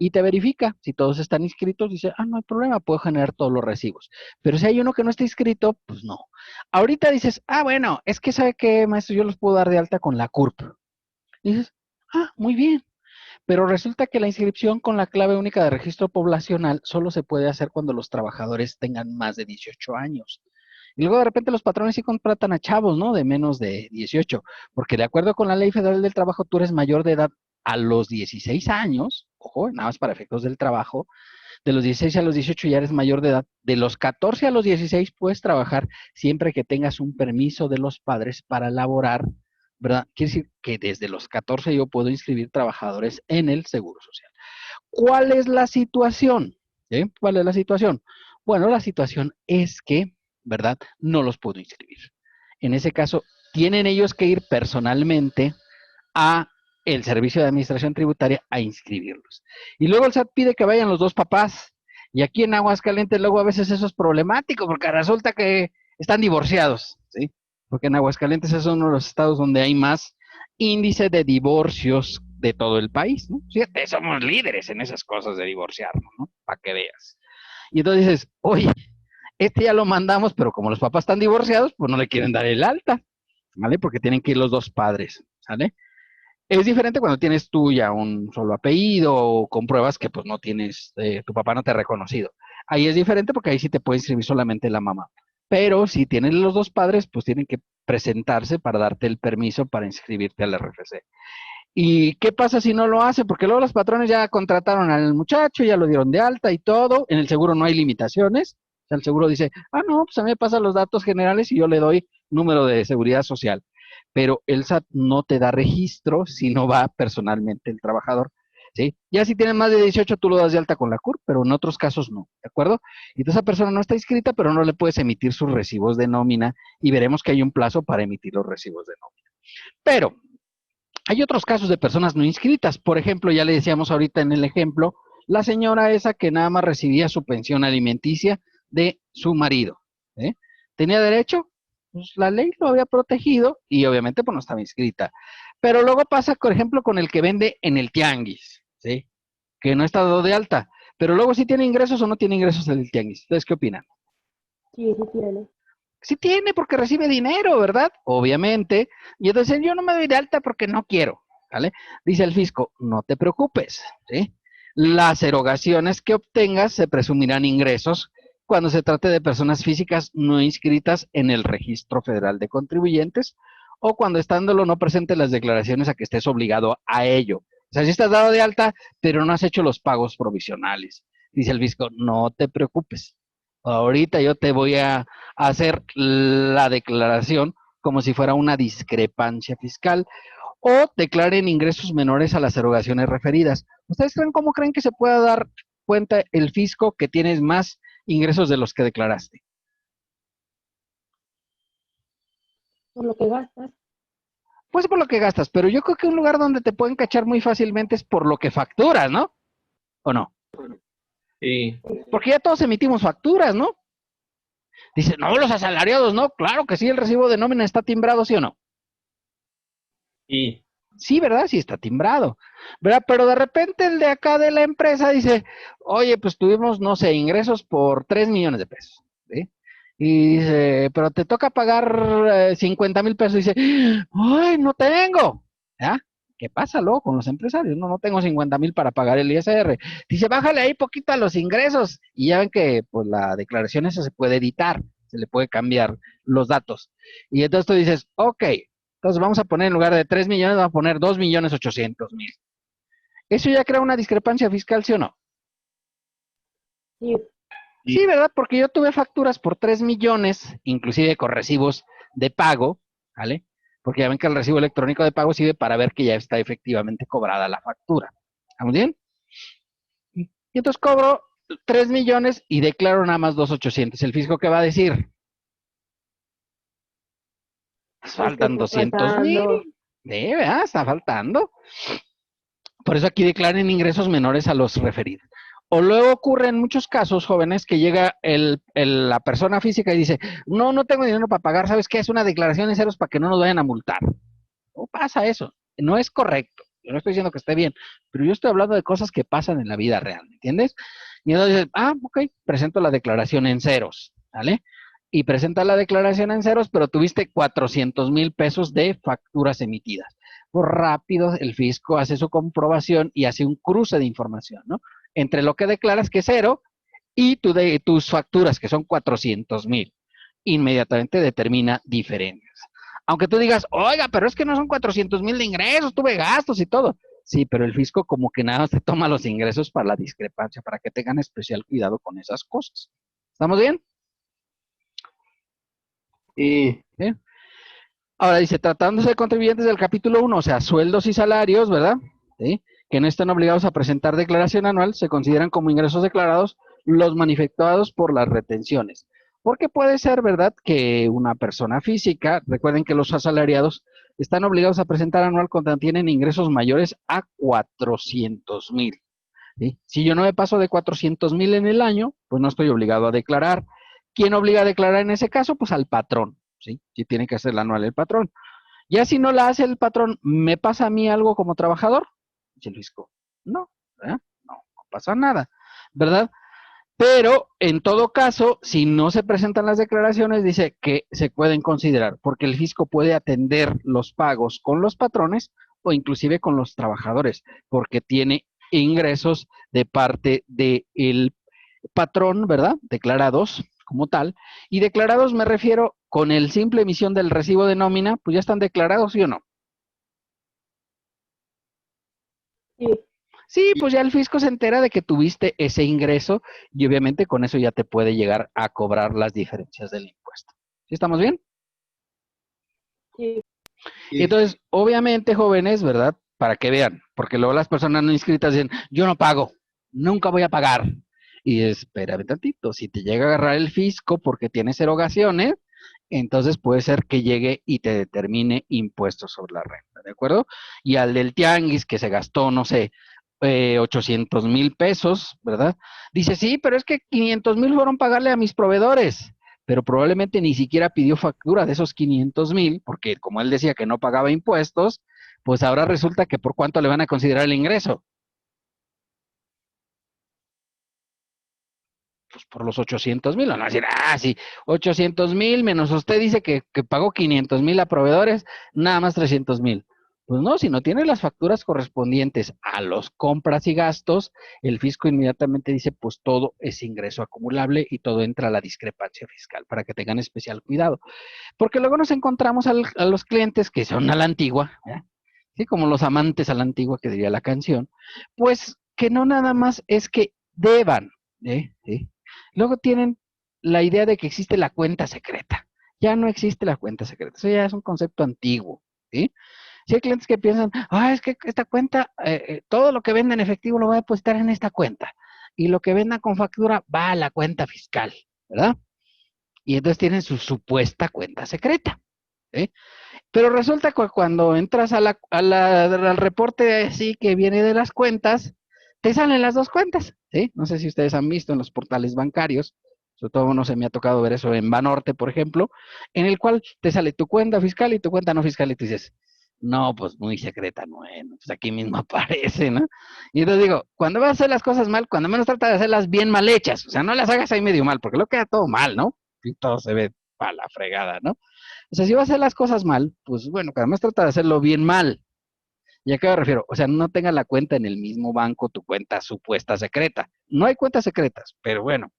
Y te verifica, si todos están inscritos, dice, no hay problema, puedo generar todos los recibos. Pero si hay uno que no está inscrito, pues no. Ahorita dices, bueno, es que ¿sabe qué, maestro? Yo los puedo dar de alta con la CURP. Dices, muy bien. Pero resulta que la inscripción con la clave única de registro poblacional solo se puede hacer cuando los trabajadores tengan más de 18 años. Y luego de repente los patrones sí contratan a chavos, ¿no? De menos de 18, porque de acuerdo con la Ley Federal del Trabajo, tú eres mayor de edad a los 16 años, ojo, nada más para efectos del trabajo, de los 16 a los 18 ya eres mayor de edad, de los 14 a los 16 puedes trabajar siempre que tengas un permiso de los padres para laborar, ¿verdad? Quiere decir que desde los 14 yo puedo inscribir trabajadores en el Seguro Social. ¿Cuál es la situación? ¿Cuál es la situación? Bueno, la situación es que, ¿verdad? No los puedo inscribir. En ese caso, tienen ellos que ir personalmente a el Servicio de Administración Tributaria a inscribirlos. Y luego el SAT pide que vayan los dos papás. Y aquí en Aguascalientes luego a veces eso es problemático porque resulta que están divorciados, ¿sí? Porque en Aguascalientes es uno de los estados donde hay más índice de divorcios de todo el país, ¿no? Fíjate, somos líderes en esas cosas de divorciarnos, ¿no? Para que veas. Y entonces dices, oye, este ya lo mandamos, pero como los papás están divorciados, pues no le quieren dar el alta, ¿vale? Porque tienen que ir los dos padres, ¿vale? Es diferente cuando tienes tú ya un solo apellido o compruebas que pues no tienes, tu papá no te ha reconocido. Ahí es diferente porque ahí sí te puede inscribir solamente la mamá. Pero si tienes los dos padres, pues tienen que presentarse para darte el permiso para inscribirte al RFC. ¿Y qué pasa si no lo hace? Porque luego los patrones ya contrataron al muchacho, ya lo dieron de alta y todo. En el seguro no hay limitaciones. O sea, el seguro dice, ah, no, pues a mí me pasan los datos generales y yo le doy número de seguridad social. Pero el SAT no te da registro si no va personalmente el trabajador, ¿sí? Ya si tienes más de 18, tú lo das de alta con la CURP, pero en otros casos no, ¿de acuerdo? Y entonces esa persona no está inscrita, pero no le puedes emitir sus recibos de nómina y veremos que hay un plazo para emitir los recibos de nómina. Pero hay otros casos de personas no inscritas. Por ejemplo, ya le decíamos ahorita en el ejemplo, la señora esa que nada más recibía su pensión alimenticia de su marido, ¿eh? ¿Tenía derecho? Pues la ley lo había protegido y obviamente pues no estaba inscrita. Pero luego pasa, por ejemplo, con el que vende en el tianguis, ¿sí? Que no está dado de alta, pero luego sí tiene ingresos o no tiene ingresos en el tianguis. ¿Ustedes qué opinan? Sí, sí tiene. Sí tiene porque recibe dinero, ¿verdad? Obviamente. Y entonces yo no me doy de alta porque no quiero, ¿vale? Dice el fisco, no te preocupes, ¿sí? Las erogaciones que obtengas se presumirán ingresos cuando se trate de personas físicas no inscritas en el Registro Federal de Contribuyentes o cuando estándolo no presentes las declaraciones a que estés obligado a ello. O sea, si estás dado de alta, pero no has hecho los pagos provisionales. Dice el fisco, no te preocupes. Ahorita yo te voy a hacer la declaración como si fuera una discrepancia fiscal o declaren ingresos menores a las erogaciones referidas. ¿Ustedes creen cómo creen que se pueda dar cuenta el fisco que tienes más ingresos de los que declaraste? Por lo que gastas. Pues por lo que gastas, pero yo creo que un lugar donde te pueden cachar muy fácilmente es por lo que facturas, ¿no? ¿O no? Sí. Porque ya todos emitimos facturas, ¿no? Dice, no, los asalariados, ¿no? Claro que sí, el recibo de nómina está timbrado, ¿sí o no? Sí. Sí, ¿verdad? Sí está timbrado, ¿verdad? Pero de repente el de acá de la empresa dice, oye, pues tuvimos, no sé, ingresos por 3 millones de pesos, ¿sí? Y dice, pero te toca pagar 50,000 pesos. Y dice, ay, no tengo, ¿ya? ¿Qué pasa luego con los empresarios? No tengo 50,000 para pagar el ISR. Dice, bájale ahí poquito a los ingresos. Y ya ven que pues la declaración esa se puede editar, se le puede cambiar los datos. Y entonces tú dices, ok, entonces vamos a poner en lugar de 3 millones, vamos a poner 2,800,000. ¿Eso ya crea una discrepancia fiscal, sí o no? Sí. Sí, ¿verdad? Porque yo tuve facturas por 3 millones, inclusive con recibos de pago, ¿vale? Porque ya ven que el recibo electrónico de pago sirve para ver que ya está efectivamente cobrada la factura. ¿Estamos bien? Y entonces cobro 3 millones y declaro nada más 2,800. ¿El fisco qué va a decir? Pues faltan 200,000. ¿Verdad? Está faltando. Por eso aquí declaren ingresos menores a los referidos. O luego ocurre en muchos casos, jóvenes, que llega la persona física y dice, no tengo dinero para pagar, ¿sabes qué? Es una declaración de ceros para que no nos vayan a multar. No pasa eso, no es correcto. Yo no estoy diciendo que esté bien, pero yo estoy hablando de cosas que pasan en la vida real, ¿me entiendes? Y entonces, ok, presento la declaración en ceros, ¿vale? Y presenta la declaración en ceros, pero tuviste 400,000 pesos de facturas emitidas. Pues rápido el fisco hace su comprobación y hace un cruce de información, ¿no? Entre lo que declaras que es cero y tus facturas, que son 400,000. Inmediatamente determina diferencias. Aunque tú digas, oiga, pero es que no son 400,000 de ingresos, tuve gastos y todo. Sí, pero el fisco como que nada más te toma los ingresos para la discrepancia, para que tengan especial cuidado con esas cosas. ¿Estamos bien? Sí. ¿Bien? Ahora dice, tratándose de contribuyentes del capítulo 1, o sea, sueldos y salarios, ¿verdad? ¿Sí? Que no están obligados a presentar declaración anual, se consideran como ingresos declarados los manifestados por las retenciones. Porque puede ser, ¿verdad?, que una persona física, recuerden que los asalariados están obligados a presentar anual cuando tienen ingresos mayores a 400,000. ¿sí? Si yo no me paso de 400,000 en el año, pues no estoy obligado a declarar. ¿Quién obliga a declarar en ese caso? Pues al patrón, ¿sí? Sí tiene que hacer la anual el patrón. Ya si no la hace el patrón, ¿me pasa a mí algo como trabajador? Dice el fisco, no, ¿verdad? No pasa nada, ¿verdad? Pero en todo caso, si no se presentan las declaraciones, dice que se pueden considerar, porque el fisco puede atender los pagos con los patrones o inclusive con los trabajadores, porque tiene ingresos de parte del patrón, ¿verdad? Declarados como tal. Y declarados me refiero con el simple emisión del recibo de nómina, pues ya están declarados, ¿sí o no? Sí, Sí, pues ya el fisco se entera de que tuviste ese ingreso y obviamente con eso ya te puede llegar a cobrar las diferencias del impuesto. ¿Sí estamos bien? sí, Sí. Entonces, obviamente, jóvenes, ¿verdad? Para que vean, porque luego las personas no inscritas dicen, yo no pago, nunca voy a pagar. Y espérame tantito, si te llega a agarrar el fisco porque tienes erogaciones, entonces puede ser que llegue y te determine impuestos sobre la renta, ¿de acuerdo? Y al del tianguis que se gastó, no sé, 800,000 pesos, ¿verdad? Dice, sí, pero es que 500,000 fueron pagarle a mis proveedores, pero probablemente ni siquiera pidió factura de esos 500,000, porque como él decía que no pagaba impuestos, pues ahora resulta que por cuánto le van a considerar el ingreso. Pues por los 800,000, van a decir, sí, 800,000 menos usted dice que pagó 500,000 a proveedores, nada más 300,000. Pues no, si no tiene las facturas correspondientes a los compras y gastos, el fisco inmediatamente dice, pues todo es ingreso acumulable y todo entra a la discrepancia fiscal, para que tengan especial cuidado. Porque luego nos encontramos a los clientes que son a la antigua, ¿eh? ¿Sí? Como los amantes a la antigua que diría la canción, pues que no nada más es que deban, ¿sí? Luego tienen la idea de que existe la cuenta secreta. Ya no existe la cuenta secreta, eso ya es un concepto antiguo, ¿sí? Si hay clientes que piensan, es que esta cuenta, todo lo que venda en efectivo lo voy a depositar en esta cuenta, y lo que venda con factura va a la cuenta fiscal, ¿verdad? Y entonces tienen su supuesta cuenta secreta, ¿sí? Pero resulta que cuando entras al reporte así que viene de las cuentas, te salen las dos cuentas, ¿sí? No sé si ustedes han visto en los portales bancarios, sobre todo no se me ha tocado ver eso en Banorte, por ejemplo, en el cual te sale tu cuenta fiscal y tu cuenta no fiscal y tú dices, no, pues muy secreta, no, pues aquí mismo aparece, ¿no? Y entonces digo, cuando vas a hacer las cosas mal, cuando menos trata de hacerlas bien mal hechas, o sea, no las hagas ahí medio mal, porque lo queda todo mal, ¿no? Y todo se ve para la fregada, ¿no? O sea, si vas a hacer las cosas mal, pues bueno, además trata de hacerlo bien mal. ¿Y a qué me refiero? O sea, no tenga la cuenta en el mismo banco, tu cuenta supuesta secreta. No hay cuentas secretas, pero bueno,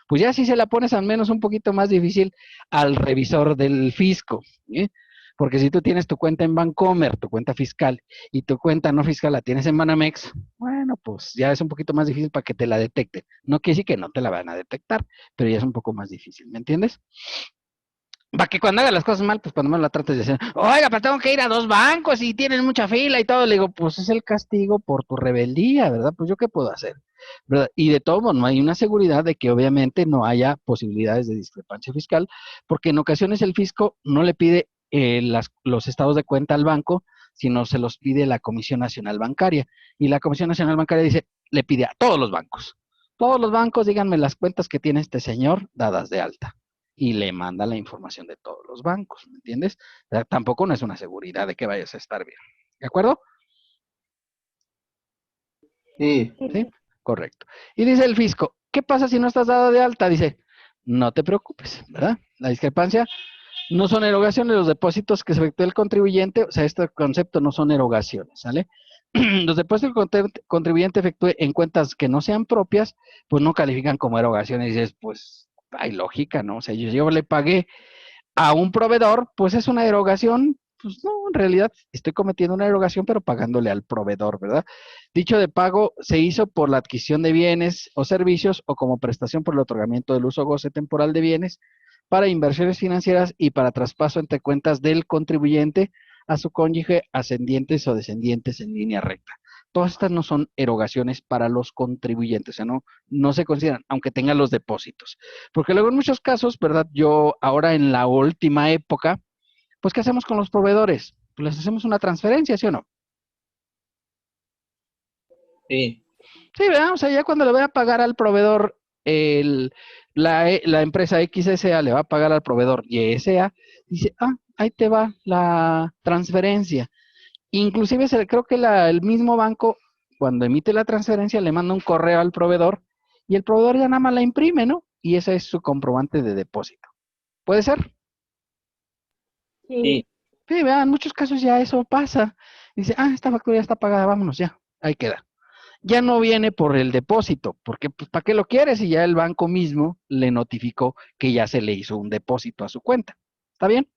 pues ya si se la pones al menos un poquito más difícil al revisor del fisco, ¿eh? Porque si tú tienes tu cuenta en Bancomer, tu cuenta fiscal, y tu cuenta no fiscal la tienes en Banamex, bueno, pues ya es un poquito más difícil para que te la detecten. No quiere decir que no te la van a detectar, pero ya es un poco más difícil, ¿me entiendes? Para que cuando haga las cosas mal, pues cuando me la trates de decir, oiga, pero tengo que ir a 2 bancos y tienen mucha fila y todo, le digo, pues es el castigo por tu rebeldía, ¿verdad? Pues yo qué puedo hacer, ¿verdad? Y de todo modo, no hay una seguridad de que obviamente no haya posibilidades de discrepancia fiscal, porque en ocasiones el fisco no le pide los estados de cuenta al banco, sino se los pide la Comisión Nacional Bancaria. Y la Comisión Nacional Bancaria dice, le pide a todos los bancos. Todos los bancos, díganme las cuentas que tiene este señor dadas de alta y le manda la información de todos los bancos, ¿me entiendes? O sea, tampoco no es una seguridad de que vayas a estar bien. ¿De acuerdo? Sí. ¿Sí? Correcto. Y dice el fisco, ¿qué pasa si no estás dado de alta? Dice, no te preocupes, ¿verdad? La discrepancia no son erogaciones, los depósitos que se efectúa el contribuyente, o sea, este concepto no son erogaciones, ¿sale? Los depósitos que el contribuyente efectúe en cuentas que no sean propias, pues no califican como erogaciones. Y dices, pues, hay lógica, ¿no? O sea, yo le pagué a un proveedor, pues es una erogación. Pues no, en realidad estoy cometiendo una erogación, pero pagándole al proveedor, ¿verdad? Dicho de pago se hizo por la adquisición de bienes o servicios o como prestación por el otorgamiento del uso o goce temporal de bienes para inversiones financieras y para traspaso entre cuentas del contribuyente a su cónyuge, ascendientes o descendientes en línea recta. Todas estas no son erogaciones para los contribuyentes, o sea, no se consideran, aunque tengan los depósitos. Porque luego en muchos casos, ¿verdad? Yo ahora en la última época, pues ¿qué hacemos con los proveedores? Pues les hacemos una transferencia, ¿sí o no? Sí. Sí, ¿verdad? O sea, ya cuando le voy a pagar al proveedor, la empresa XSA le va a pagar al proveedor YSA, dice, ahí te va la transferencia. Inclusive creo que el mismo banco, cuando emite la transferencia, le manda un correo al proveedor y el proveedor ya nada más la imprime, ¿no? Y ese es su comprobante de depósito. ¿Puede ser? Sí. Sí, vean, en muchos casos ya eso pasa. Dice, esta factura ya está pagada, vámonos ya, ahí queda. Ya no viene por el depósito, porque pues ¿para qué lo quieres? Y ya el banco mismo le notificó que ya se le hizo un depósito a su cuenta. ¿Está bien?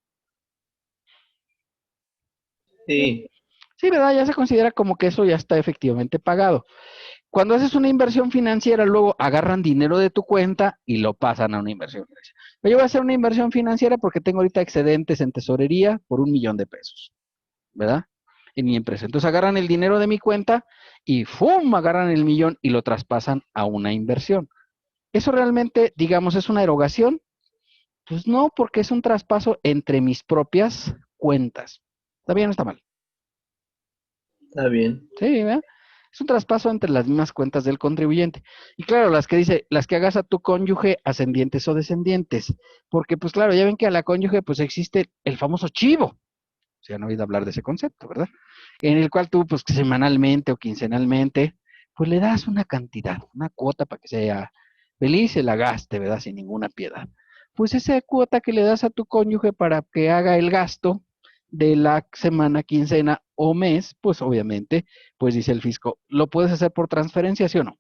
Sí, Sí, ¿verdad? Ya se considera como que eso ya está efectivamente pagado. Cuando haces una inversión financiera, luego agarran dinero de tu cuenta y lo pasan a una inversión financiera. Yo voy a hacer una inversión financiera porque tengo ahorita excedentes en tesorería por 1,000,000 de pesos, ¿verdad? En mi empresa. Entonces agarran el dinero de mi cuenta y ¡fum! Agarran el millón y lo traspasan a una inversión. ¿Eso realmente, digamos, es una erogación? Pues no, porque es un traspaso entre mis propias cuentas. ¿Está bien o está mal? está bien. Sí, ¿verdad? Es un traspaso entre las mismas cuentas del contribuyente. Y claro, las que dice, las que hagas a tu cónyuge, ascendientes o descendientes. Porque, pues claro, ya ven que a la cónyuge, pues existe el famoso chivo. O sea, no he oído hablar de ese concepto, ¿verdad? En el cual tú, pues semanalmente o quincenalmente, pues le das una cantidad, una cuota para que sea feliz, se la gaste, ¿verdad? Sin ninguna piedad. Pues esa cuota que le das a tu cónyuge para que haga el gasto de la semana, quincena o mes, pues obviamente, pues dice el fisco, ¿lo puedes hacer por transferencia, sí o no?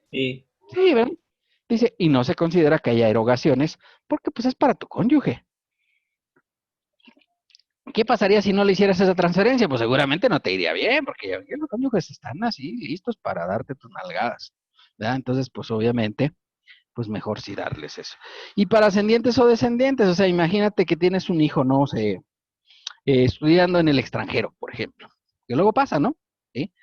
Sí, Sí, ¿verdad? Dice, y no se considera que haya erogaciones porque pues es para tu cónyuge. ¿Qué pasaría si no le hicieras esa transferencia? Pues seguramente no te iría bien, porque ya los cónyuges están así, listos para darte tus nalgadas, ¿verdad? Entonces, pues obviamente, pues mejor sí darles eso. Y para ascendientes o descendientes, o sea, imagínate que tienes un hijo, no sé, estudiando en el extranjero, por ejemplo, que luego pasa, ¿no? ¿Sí?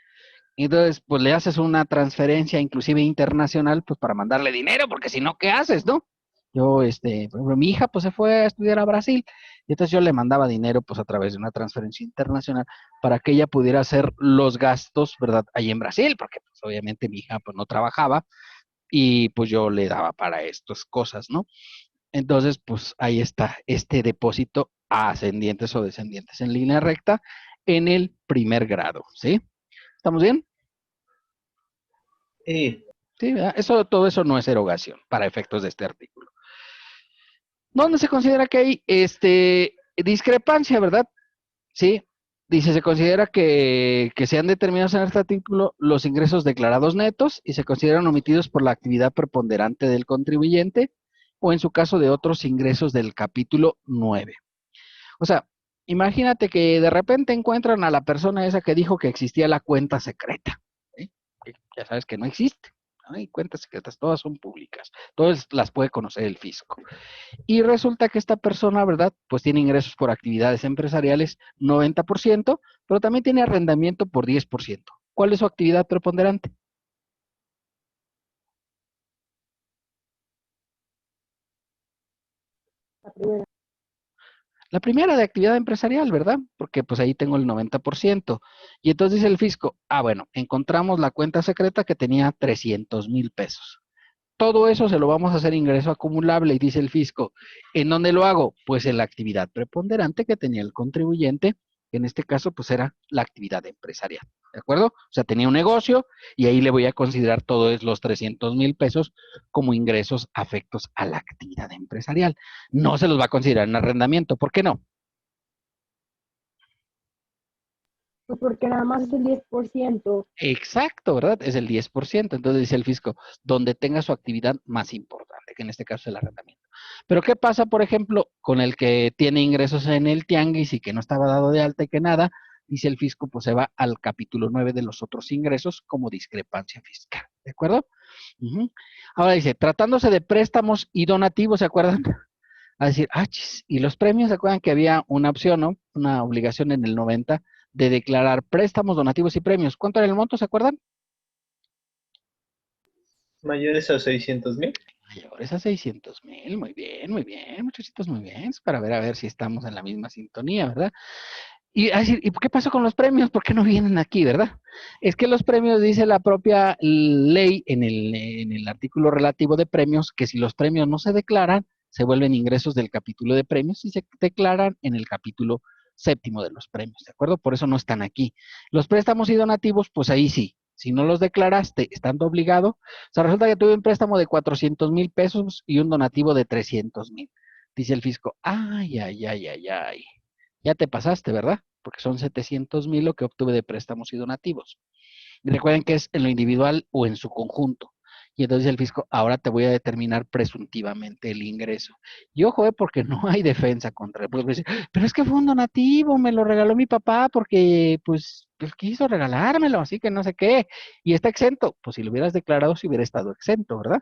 Entonces, pues le haces una transferencia inclusive internacional, pues para mandarle dinero, porque si no, ¿qué haces, no? Yo, por ejemplo, mi hija, pues se fue a estudiar a Brasil, y entonces yo le mandaba dinero, pues a través de una transferencia internacional, para que ella pudiera hacer los gastos, ¿verdad? Ahí en Brasil, porque pues obviamente mi hija, pues no trabajaba, y pues yo le daba para estas cosas, ¿no? Entonces, pues ahí está este depósito a ascendientes o descendientes en línea recta en el primer grado, ¿sí? ¿Estamos bien? sí, Sí, ¿verdad? Todo eso no es erogación para efectos de este artículo. ¿Dónde se considera que hay discrepancia, verdad? Sí. Dice, se considera que sean determinados en este artículo los ingresos declarados netos y se consideran omitidos por la actividad preponderante del contribuyente o en su caso de otros ingresos del capítulo 9. O sea, imagínate que de repente encuentran a la persona esa que dijo que existía la cuenta secreta. ¿Sí? Ya sabes que no existe. ¿No? Y cuentas secretas, todas son públicas. Todas las puede conocer el fisco. Y resulta que esta persona, ¿verdad? Pues tiene ingresos por actividades empresariales 90%, pero también tiene arrendamiento por 10%. ¿Cuál es su actividad preponderante? La primera. La primera de actividad empresarial, ¿verdad? Porque pues ahí tengo el 90%. Y entonces dice el fisco, bueno, encontramos la cuenta secreta que tenía 300,000 pesos. Todo eso se lo vamos a hacer ingreso acumulable y dice el fisco, ¿en dónde lo hago? Pues en la actividad preponderante que tenía el contribuyente, que en este caso pues era la actividad empresarial, ¿de acuerdo? O sea, tenía un negocio y ahí le voy a considerar todos los 300,000 pesos como ingresos afectos a la actividad empresarial. No se los va a considerar en arrendamiento, ¿por qué no? Pues porque nada más es el 10%. Exacto, ¿verdad? Es el 10%. Entonces dice el fisco, donde tenga su actividad más importante, que en este caso es el arrendamiento. Pero ¿qué pasa, por ejemplo, con el que tiene ingresos en el tianguis y que no estaba dado de alta y que nada? Dice el fisco, pues se va al capítulo 9 de los otros ingresos como discrepancia fiscal. ¿De acuerdo? Ahora dice, tratándose de préstamos y donativos, ¿se acuerdan? A decir, chis, y los premios, ¿se acuerdan que había una opción, ¿no? Una obligación en el 90 de declarar préstamos, donativos y premios? ¿Cuánto era el monto, se acuerdan? mayores a 600,000. Mayores a 600,000, muy bien, muchachitos, muy bien. Es para ver a ver si estamos en la misma sintonía, ¿verdad? Y a decir, ¿y qué pasó con los premios? ¿Por qué no vienen aquí, verdad? Es que los premios, dice la propia ley en el artículo relativo de premios, que si los premios no se declaran, se vuelven ingresos del capítulo de premios y se declaran en el capítulo séptimo de los premios, ¿de acuerdo? Por eso no están aquí. Los préstamos y donativos, pues ahí sí. Si no los declaraste estando obligado, o sea, resulta que tuve un préstamo de 400,000 pesos y un donativo de 300,000. Dice el fisco, ay, ay, ay, ay, ay. Ya te pasaste, ¿verdad? Porque son 700,000 lo que obtuve de préstamos y donativos. Y recuerden que es en lo individual o en su conjunto. Y entonces el fisco, ahora te voy a determinar presuntivamente el ingreso. Y ojo, porque no hay defensa contra él. Pues, pero es que fue un donativo, me lo regaló mi papá porque pues quiso regalármelo, así que no sé qué. Y está exento. Pues si lo hubieras declarado, si hubiera estado exento, ¿verdad?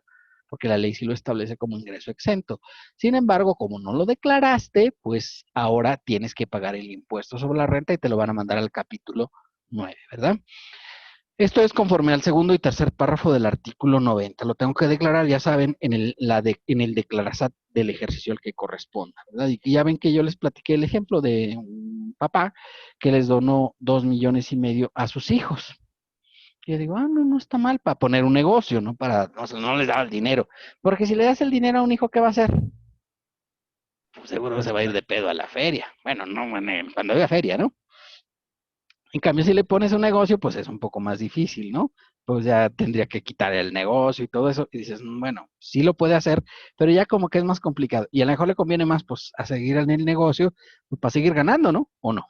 Porque la ley sí lo establece como ingreso exento. Sin embargo, como no lo declaraste, pues ahora tienes que pagar el impuesto sobre la renta y te lo van a mandar al capítulo 9, ¿verdad? Esto es conforme al segundo y tercer párrafo del artículo 90. Lo tengo que declarar, ya saben, en el declarasat del ejercicio al que corresponda, ¿verdad? Y ya ven que yo les platiqué el ejemplo de un papá que les donó 2,5 millones a sus hijos. Y yo digo, no está mal para poner un negocio, ¿no? No les daba el dinero. Porque si le das el dinero a un hijo, ¿qué va a hacer? Pues seguro se va a ir de pedo a la feria. Bueno, no, cuando haya feria, ¿no? En cambio, si le pones un negocio, pues es un poco más difícil, ¿no? Pues ya tendría que quitar el negocio y todo eso. Y dices, bueno, sí lo puede hacer, pero ya como que es más complicado. Y a lo mejor le conviene más, pues, a seguir en el negocio, pues, para seguir ganando, ¿no? ¿O no?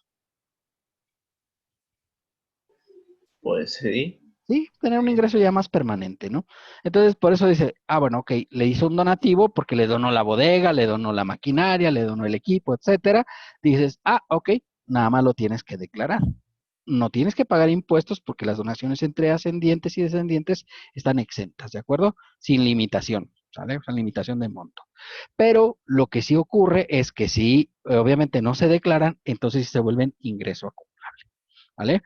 Pues sí. Sí, tener un ingreso ya más permanente, ¿no? Entonces, por eso dice, bueno, ok, le hizo un donativo porque le donó la bodega, le donó la maquinaria, le donó el equipo, etcétera. Dices, ok, nada más lo tienes que declarar. No tienes que pagar impuestos porque las donaciones entre ascendientes y descendientes están exentas, ¿de acuerdo? Sin limitación, ¿sale? O sea, limitación de monto. Pero lo que sí ocurre es que si obviamente no se declaran, entonces se vuelven ingreso acumulable, ¿vale?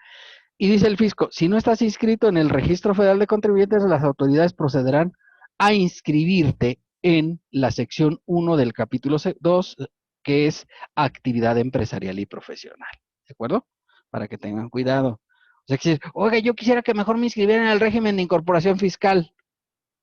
Y dice el fisco, si no estás inscrito en el Registro Federal de Contribuyentes, las autoridades procederán a inscribirte en la sección 1 del capítulo 2, que es actividad empresarial y profesional. ¿De acuerdo? Para que tengan cuidado. O sea, que oiga, yo quisiera que mejor me inscribieran en el régimen de incorporación fiscal.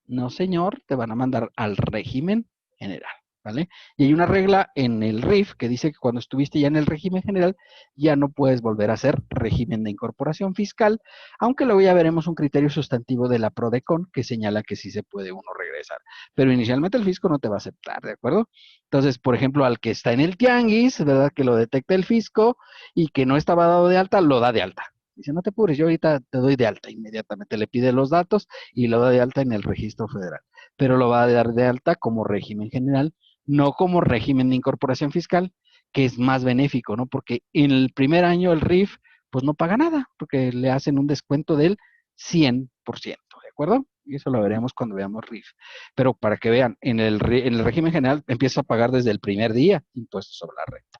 No, señor, te van a mandar al régimen general, ¿vale? Y hay una regla en el RIF que dice que cuando estuviste ya en el régimen general, ya no puedes volver a hacer régimen de incorporación fiscal, aunque luego ya veremos un criterio sustantivo de la PRODECON que señala que sí se puede uno regresar. Pero inicialmente el fisco no te va a aceptar, ¿de acuerdo? Entonces, por ejemplo, al que está en el tianguis, ¿verdad? Que lo detecta el fisco y que no estaba dado de alta, lo da de alta. Dice, no te apures, yo ahorita te doy de alta. Inmediatamente le pide los datos y lo da de alta en el registro federal. Pero lo va a dar de alta como régimen general, no como régimen de incorporación fiscal, que es más benéfico, ¿no? Porque en el primer año el RIF, pues no paga nada, porque le hacen un descuento del 100%, ¿de acuerdo? Y eso lo veremos cuando veamos RIF. Pero para que vean, en el régimen general empieza a pagar desde el primer día impuestos sobre la renta.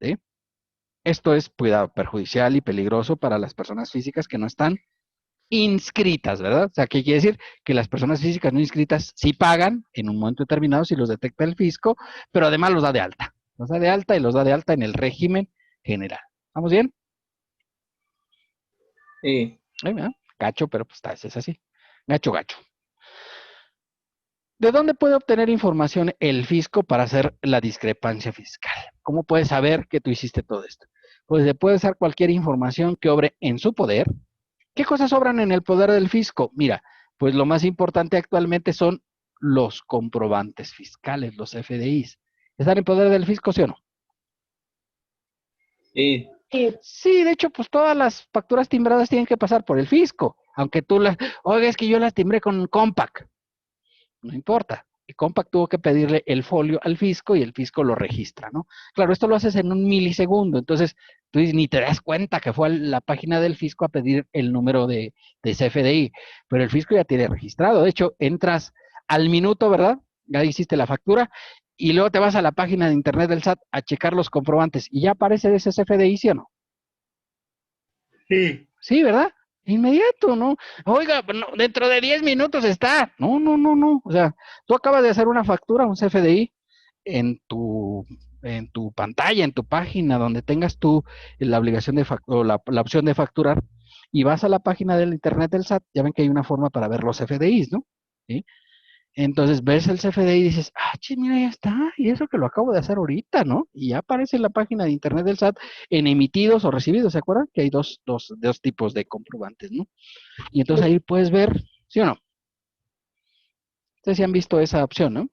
¿Sí? Esto es, cuidado, perjudicial y peligroso para las personas físicas que no están inscritas, ¿verdad? O sea, ¿qué quiere decir? Que las personas físicas no inscritas sí pagan en un momento determinado si los detecta el fisco, pero además los da de alta. Los da de alta y los da de alta en el régimen general. ¿Vamos bien? Sí. Gacho, pero pues es así. Gacho, gacho. ¿De dónde puede obtener información el fisco para hacer la discrepancia fiscal? ¿Cómo puede saber que tú hiciste todo esto? Pues le puede dar cualquier información que obre en su poder. ¿Qué cosas sobran en el poder del fisco? Mira, pues lo más importante actualmente son los comprobantes fiscales, los FDIs. ¿Están en poder del fisco, sí o no? Sí. Sí, de hecho, pues todas las facturas timbradas tienen que pasar por el fisco. Aunque tú oiga, es que yo las timbré con Compaq. No importa. El Compaq tuvo que pedirle el folio al fisco y el fisco lo registra, ¿no? Claro, esto lo haces en un milisegundo, entonces tú ni te das cuenta que fue a la página del fisco a pedir el número de CFDI, pero el fisco ya tiene registrado. De hecho, entras al minuto, ¿verdad? Ya hiciste la factura y luego te vas a la página de internet del SAT a checar los comprobantes y ya aparece ese CFDI, ¿sí o no? Sí. Sí, ¿verdad? Inmediato, ¿no? Oiga, no, dentro de 10 minutos está. No. O sea, tú acabas de hacer una factura, un CFDI, en tu en tu pantalla, en tu página, donde tengas tú la obligación de o la opción de facturar, y vas a la página del internet del SAT, ya ven que hay una forma para ver los CFDIs, ¿no? ¿Sí? Entonces ves el CFDI y dices, ah, che, mira, ya está, y eso que lo acabo de hacer ahorita, ¿no? Y ya aparece en la página de internet del SAT en emitidos o recibidos, ¿se acuerdan? Que hay dos tipos de comprobantes, ¿no? Y entonces ahí puedes ver, ¿sí o no? Ustedes sí han visto esa opción, ¿no?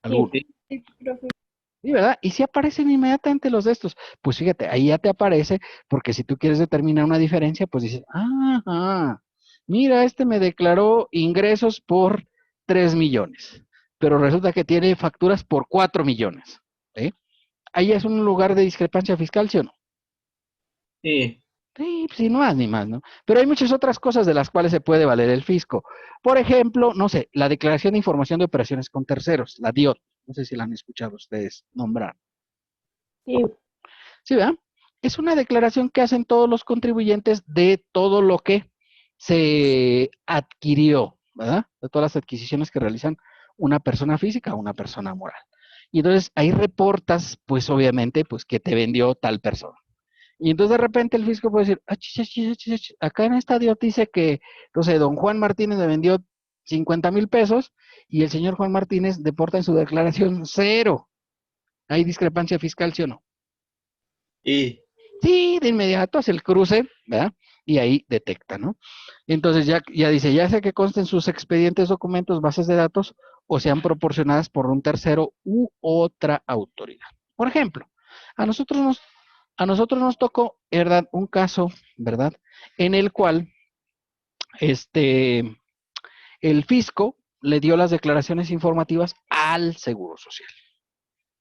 ¿Alguno? Sí, sí, profe. Sí, ¿verdad? Y si aparecen inmediatamente los de estos, pues fíjate, ahí ya te aparece, porque si tú quieres determinar una diferencia, pues dices, ajá, mira, este me declaró ingresos por 3 millones, pero resulta que tiene facturas por 4 millones. ¿Sí? Ahí es un lugar de discrepancia fiscal, ¿sí o no? Sí. Sí, pues sí, no más ni más, ¿no? Pero hay muchas otras cosas de las cuales se puede valer el fisco. Por ejemplo, no sé, la Declaración de Información de Operaciones con Terceros, la DIOT. No sé si la han escuchado ustedes nombrar. Sí, ¿Sí, verdad? Es una declaración que hacen todos los contribuyentes de todo lo que se adquirió, ¿verdad? De todas las adquisiciones que realizan una persona física o una persona moral. Y entonces ahí reportas, pues obviamente, pues que te vendió tal persona. Y entonces de repente el fisco puede decir, acá en esta DIOT dice que, no sé, don Juan Martínez me vendió 50,000 pesos y el señor Juan Martínez deporta en su declaración 0. ¿Hay discrepancia fiscal, sí o no? Y Sí, de inmediato hace el cruce, ¿verdad? Y ahí detecta, ¿no? Entonces ya dice, ya sea que consten sus expedientes, documentos, bases de datos o sean proporcionadas por un tercero u otra autoridad. Por ejemplo, a nosotros nos, a nosotros nos tocó, ¿verdad? Un caso, ¿verdad? En el cual el fisco le dio las declaraciones informativas al Seguro Social.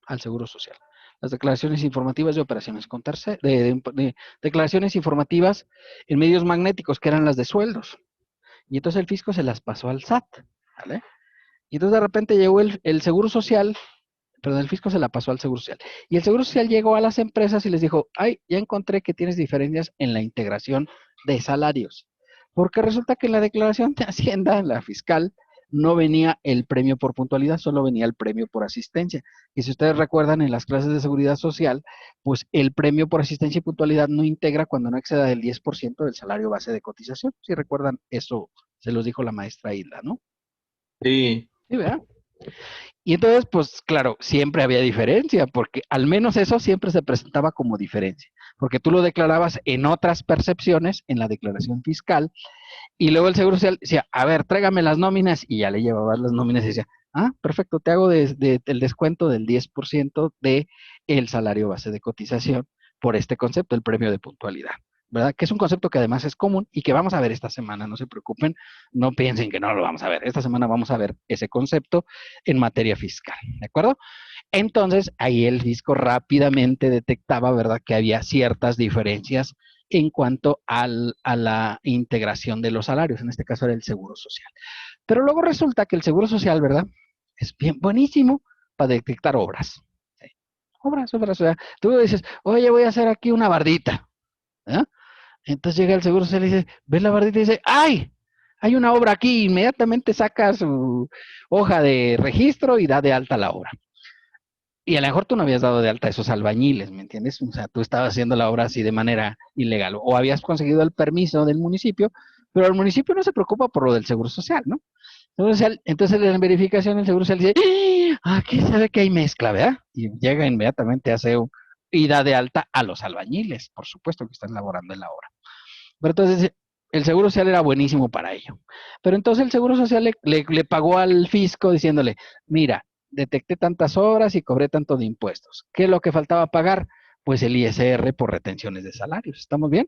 Al Seguro Social. Las declaraciones informativas de operaciones con terceros, de declaraciones informativas en medios magnéticos, que eran las de sueldos. Y entonces el fisco se las pasó al SAT, ¿vale? Y entonces de repente llegó el Seguro Social, perdón, el fisco se la pasó al Seguro Social. Y el Seguro Social llegó a las empresas y les dijo, ay, ya encontré que tienes diferencias en la integración de salarios. Porque resulta que en la declaración de Hacienda, en la fiscal, no venía el premio por puntualidad, solo venía el premio por asistencia. Y si ustedes recuerdan en las clases de seguridad social, pues el premio por asistencia y puntualidad no integra cuando no exceda del 10% del salario base de cotización. Si recuerdan, eso se los dijo la maestra Hilda, ¿no? sí. Sí, ¿verdad? Y entonces, pues claro, siempre había diferencia, porque al menos eso siempre se presentaba como diferencia, porque tú lo declarabas en otras percepciones, en la declaración fiscal, y luego el Seguro Social decía, a ver, tráigame las nóminas, y ya le llevabas las nóminas y decía, ah, perfecto, te hago el descuento del 10% de el salario base de cotización por este concepto, el premio de puntualidad. ¿Verdad? Que es un concepto que además es común y que vamos a ver esta semana, no se preocupen, no piensen que no lo vamos a ver. Esta semana vamos a ver ese concepto en materia fiscal, ¿de acuerdo? Entonces, ahí el fisco rápidamente detectaba, ¿verdad?, que había ciertas diferencias en cuanto a la integración de los salarios, en este caso era el Seguro Social. Pero luego resulta que el Seguro Social, ¿verdad?, es bien buenísimo para detectar obras. ¿Sí? Obras, o sea, tú dices, oye, voy a hacer aquí una bardita, ¿eh? Entonces llega el Seguro Social y dice, ves la bardita y dice, ¡ay! Hay una obra aquí, inmediatamente saca su hoja de registro y da de alta la obra. Y a lo mejor tú no habías dado de alta a esos albañiles, ¿me entiendes? O sea, tú estabas haciendo la obra así de manera ilegal, o habías conseguido el permiso del municipio, pero el municipio no se preocupa por lo del Seguro Social, ¿no? Entonces en verificación el Seguro Social dice, aquí se ve que hay mezcla, ¿verdad? Y llega inmediatamente a hacer y da de alta a los albañiles, por supuesto que están laborando en la obra. Pero entonces el Seguro Social era buenísimo para ello. Pero entonces el Seguro Social le pagó al fisco diciéndole, mira, detecté tantas obras y cobré tanto de impuestos. ¿Qué es lo que faltaba pagar? Pues el ISR por retenciones de salarios. ¿Estamos bien?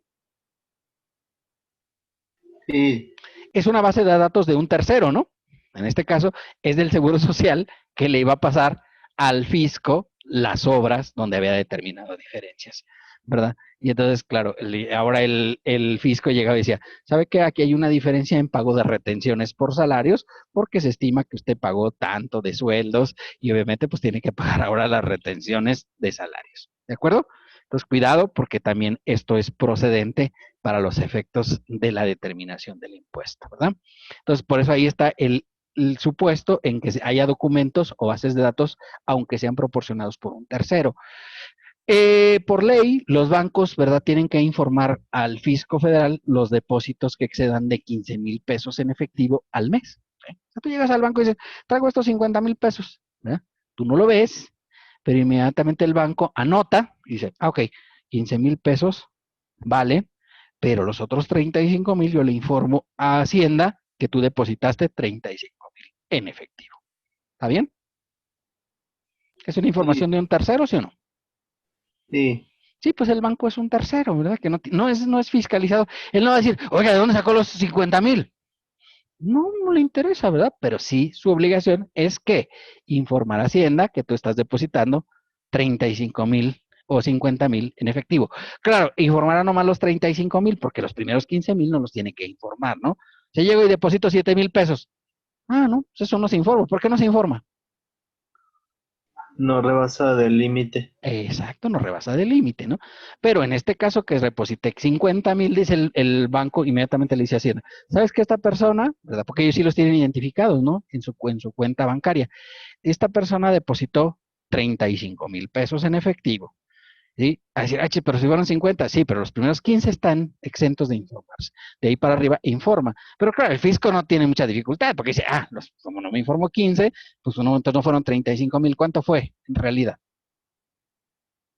Sí. Es una base de datos de un tercero, ¿no? En este caso es del Seguro Social que le iba a pasar al fisco las obras donde había determinado diferencias, ¿verdad? Y entonces, claro, ahora el fisco llegaba y decía, ¿sabe qué? Aquí hay una diferencia en pago de retenciones por salarios porque se estima que usted pagó tanto de sueldos y obviamente pues tiene que pagar ahora las retenciones de salarios, ¿de acuerdo? Entonces, cuidado porque también esto es procedente para los efectos de la determinación del impuesto, ¿verdad? Entonces, por eso ahí está el supuesto en que haya documentos o bases de datos, aunque sean proporcionados por un tercero. Por ley, los bancos, ¿verdad?, tienen que informar al fisco federal los depósitos que excedan de 15,000 pesos en efectivo al mes. ¿Sí? O sea, tú llegas al banco y dices, traigo estos 50,000 pesos. ¿Verdad? Tú no lo ves, pero inmediatamente el banco anota y dice, ok, 15,000 pesos, vale, pero los otros 35,000 yo le informo a Hacienda que tú depositaste 35,000 en efectivo. ¿Está bien? ¿Es una información de un tercero, sí o no? Sí. Sí, pues el banco es un tercero, ¿verdad? Que no es fiscalizado. Él no va a decir, oiga, ¿de dónde sacó los 50,000? No le interesa, ¿verdad? Pero sí, su obligación es que informar a Hacienda que tú estás depositando 35,000 o 50,000 en efectivo. Claro, informará nomás los 35,000 porque los primeros 15,000 no los tiene que informar, ¿no? Si llego y deposito 7,000 pesos. Ah, no, pues eso no se informa. ¿Por qué no se informa? No rebasa del límite. Exacto, no rebasa del límite, ¿no? Pero en este caso que deposité 50,000, dice el banco, inmediatamente le dice a Hacienda, ¿sabes que esta persona, verdad? Porque ellos sí los tienen identificados, ¿no? En su cuenta bancaria. Esta persona depositó 35,000 pesos en efectivo. ¿Sí? A decir, pero si fueron 50, sí, pero los primeros 15 están exentos de informarse. De ahí para arriba informa. Pero claro, el fisco no tiene mucha dificultad, porque dice, como no me informó 15, pues entonces no fueron 35,000. ¿Cuánto fue en realidad?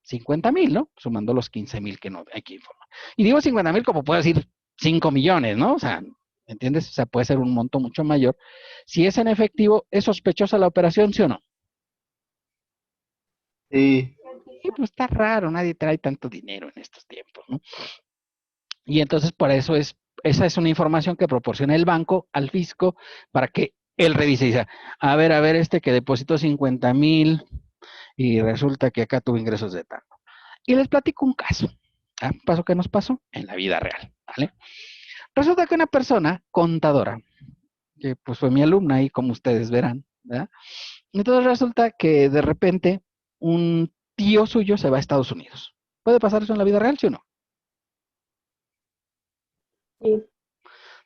50,000, ¿no? Sumando los 15,000 que no hay que informar. Y digo 50,000 como puedo decir 5 millones, ¿no? O sea, ¿entiendes? O sea, puede ser un monto mucho mayor. Si es en efectivo, ¿es sospechosa la operación, sí o no? Sí. Sí, pues está raro, nadie trae tanto dinero en estos tiempos, ¿no? Y entonces por eso esa es una información que proporciona el banco al fisco para que él revise y diga, a ver, que depositó 50,000 y resulta que acá tuvo ingresos de tanto. Y les platico un caso, un caso que nos pasó en la vida real, ¿vale? Resulta que una persona contadora, que pues fue mi alumna y como ustedes verán, ¿verdad? Entonces resulta que de repente un tío suyo se va a Estados Unidos. ¿Puede pasar eso en la vida real, sí o no? Sí.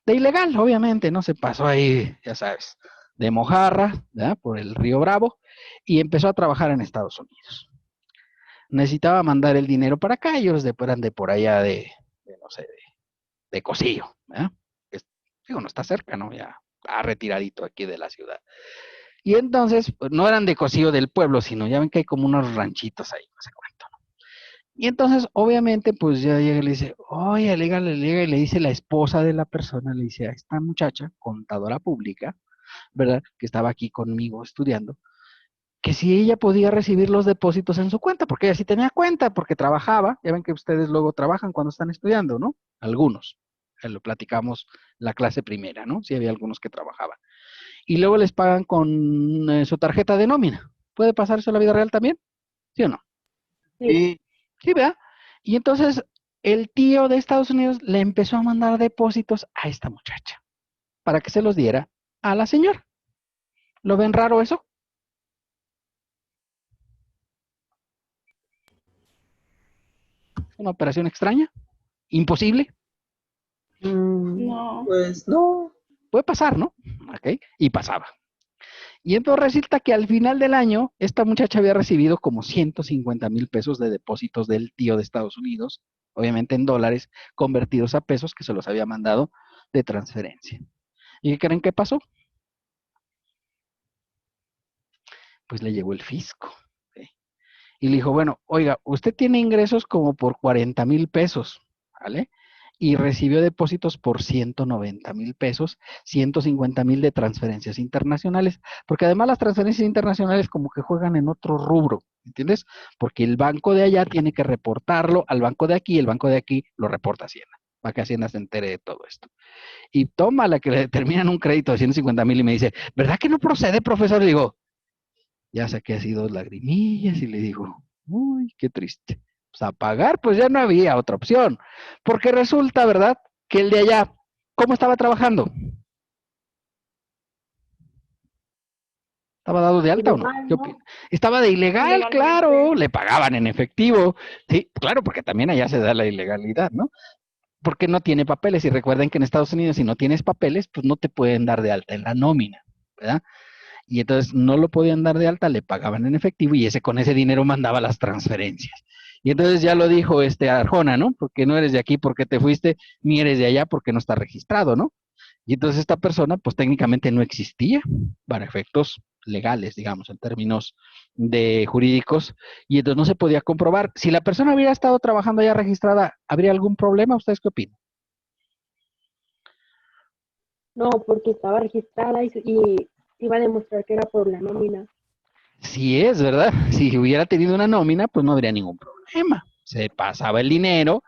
De ilegal, obviamente, ¿no? Se pasó ahí, ya sabes, de mojarra, ¿verdad? Por el río Bravo y empezó a trabajar en Estados Unidos. Necesitaba mandar el dinero para acá, ellos eran de por allá no sé, de Cosillo, ¿verdad? Digo, no está cerca, ¿no? Ya está retiradito aquí de la ciudad. Y entonces, pues, no eran de Cosillo del pueblo, sino ya ven que hay como unos ranchitos ahí, no sé cuánto, ¿no? Y entonces, obviamente, pues ya llega y le dice, oye, le llega y le dice la esposa de la persona, le dice a esta muchacha, contadora pública, ¿verdad? Que estaba aquí conmigo estudiando, que si ella podía recibir los depósitos en su cuenta, porque ella sí tenía cuenta, porque trabajaba, ya ven que ustedes luego trabajan cuando están estudiando, ¿no? Algunos, lo platicamos la clase primera, ¿no? Sí había algunos que trabajaban. Y luego les pagan con su tarjeta de nómina. ¿Puede pasar eso en la vida real también? ¿Sí o no? Sí. Sí, ¿verdad? Y entonces el tío de Estados Unidos le empezó a mandar depósitos a esta muchacha para que se los diera a la señora. ¿Lo ven raro eso? ¿Una operación extraña? ¿Imposible? No. Pues no. Puede pasar, ¿no? Ok, y pasaba. Y entonces resulta que al final del año, esta muchacha había recibido como 150,000 pesos de depósitos del tío de Estados Unidos, obviamente en dólares, convertidos a pesos que se los había mandado de transferencia. ¿Y qué creen que pasó? Pues le llegó el fisco. ¿Sí? Y le dijo, bueno, oiga, usted tiene ingresos como por 40,000 pesos, ¿vale? Y recibió depósitos por 190,000 pesos, 150,000 de transferencias internacionales, porque además las transferencias internacionales como que juegan en otro rubro, ¿entiendes? Porque el banco de allá tiene que reportarlo al banco de aquí, y el banco de aquí lo reporta a Hacienda, para que Hacienda se entere de todo esto. Y toma la que le determinan un crédito de 150,000 y me dice, ¿verdad que no procede, profesor? Y digo, ya saqué así 2 lagrimillas y le digo, uy, qué triste. Pues a pagar, pues ya no había otra opción. Porque resulta, ¿verdad? Que el de allá, ¿cómo estaba trabajando? ¿Estaba dado de alta o no? Ilegal, ¿Qué ¿no? opina? Estaba de ilegal, Ilegalmente. claro, le pagaban en efectivo. Sí, claro, porque también allá se da la ilegalidad, ¿no? Porque no tiene papeles. Y recuerden que en Estados Unidos, si no tienes papeles, pues no te pueden dar de alta en la nómina. ¿verdad? Y entonces no lo podían dar de alta, le pagaban en efectivo y con ese dinero mandaba las transferencias. Y entonces ya lo dijo Arjona, ¿no? Porque no eres de aquí porque te fuiste, ni eres de allá porque no está registrado, ¿no? Y entonces esta persona, pues técnicamente no existía para efectos legales, digamos, en términos de jurídicos, y entonces no se podía comprobar. Si la persona hubiera estado trabajando ya registrada, ¿habría algún problema? ¿Ustedes qué opinan? No, porque estaba registrada y iba a demostrar que era por la nómina. Sí es, ¿verdad? Si hubiera tenido una nómina, pues no habría ningún problema. Se pasaba el dinero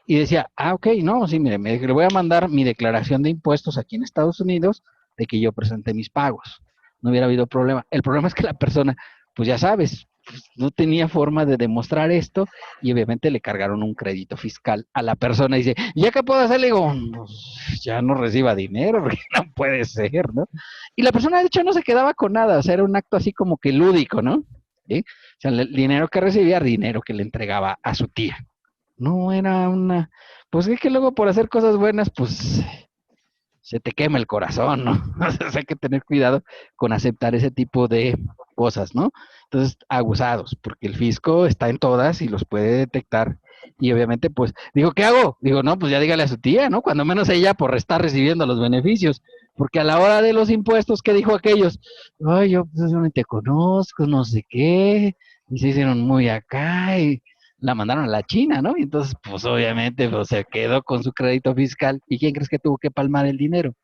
y decía, ok, no, sí, mire, le voy a mandar mi declaración de impuestos aquí en Estados Unidos de que yo presenté mis pagos. No hubiera habido problema. El problema es que la persona, pues ya sabes, pues, no tenía forma de demostrar esto y obviamente le cargaron un crédito fiscal a la persona y dice, ¿ya qué puedo hacer? Le digo, pues, ya no reciba dinero, porque no puede ser, ¿no? Y la persona de hecho no se quedaba con nada, o sea, era un acto así como que lúdico, ¿no? ¿Sí? O sea, el dinero que recibía, dinero que le entregaba a su tía. No era una, pues es que luego por hacer cosas buenas, pues se te quema el corazón, ¿no? Entonces hay que tener cuidado con aceptar ese tipo de cosas, ¿no? Entonces, abusados, porque el fisco está en todas y los puede detectar. Y obviamente, pues, digo, ¿qué hago? Digo, no, pues ya dígale a su tía, ¿no? Cuando menos ella por estar recibiendo los beneficios. Porque a la hora de los impuestos, ¿qué dijo aquellos? Ay, yo pues no te conozco, no sé qué, y se hicieron muy acá, y la mandaron a la China, ¿no? Y entonces, pues obviamente, pues, se quedó con su crédito fiscal. ¿Y quién crees que tuvo que palmar el dinero?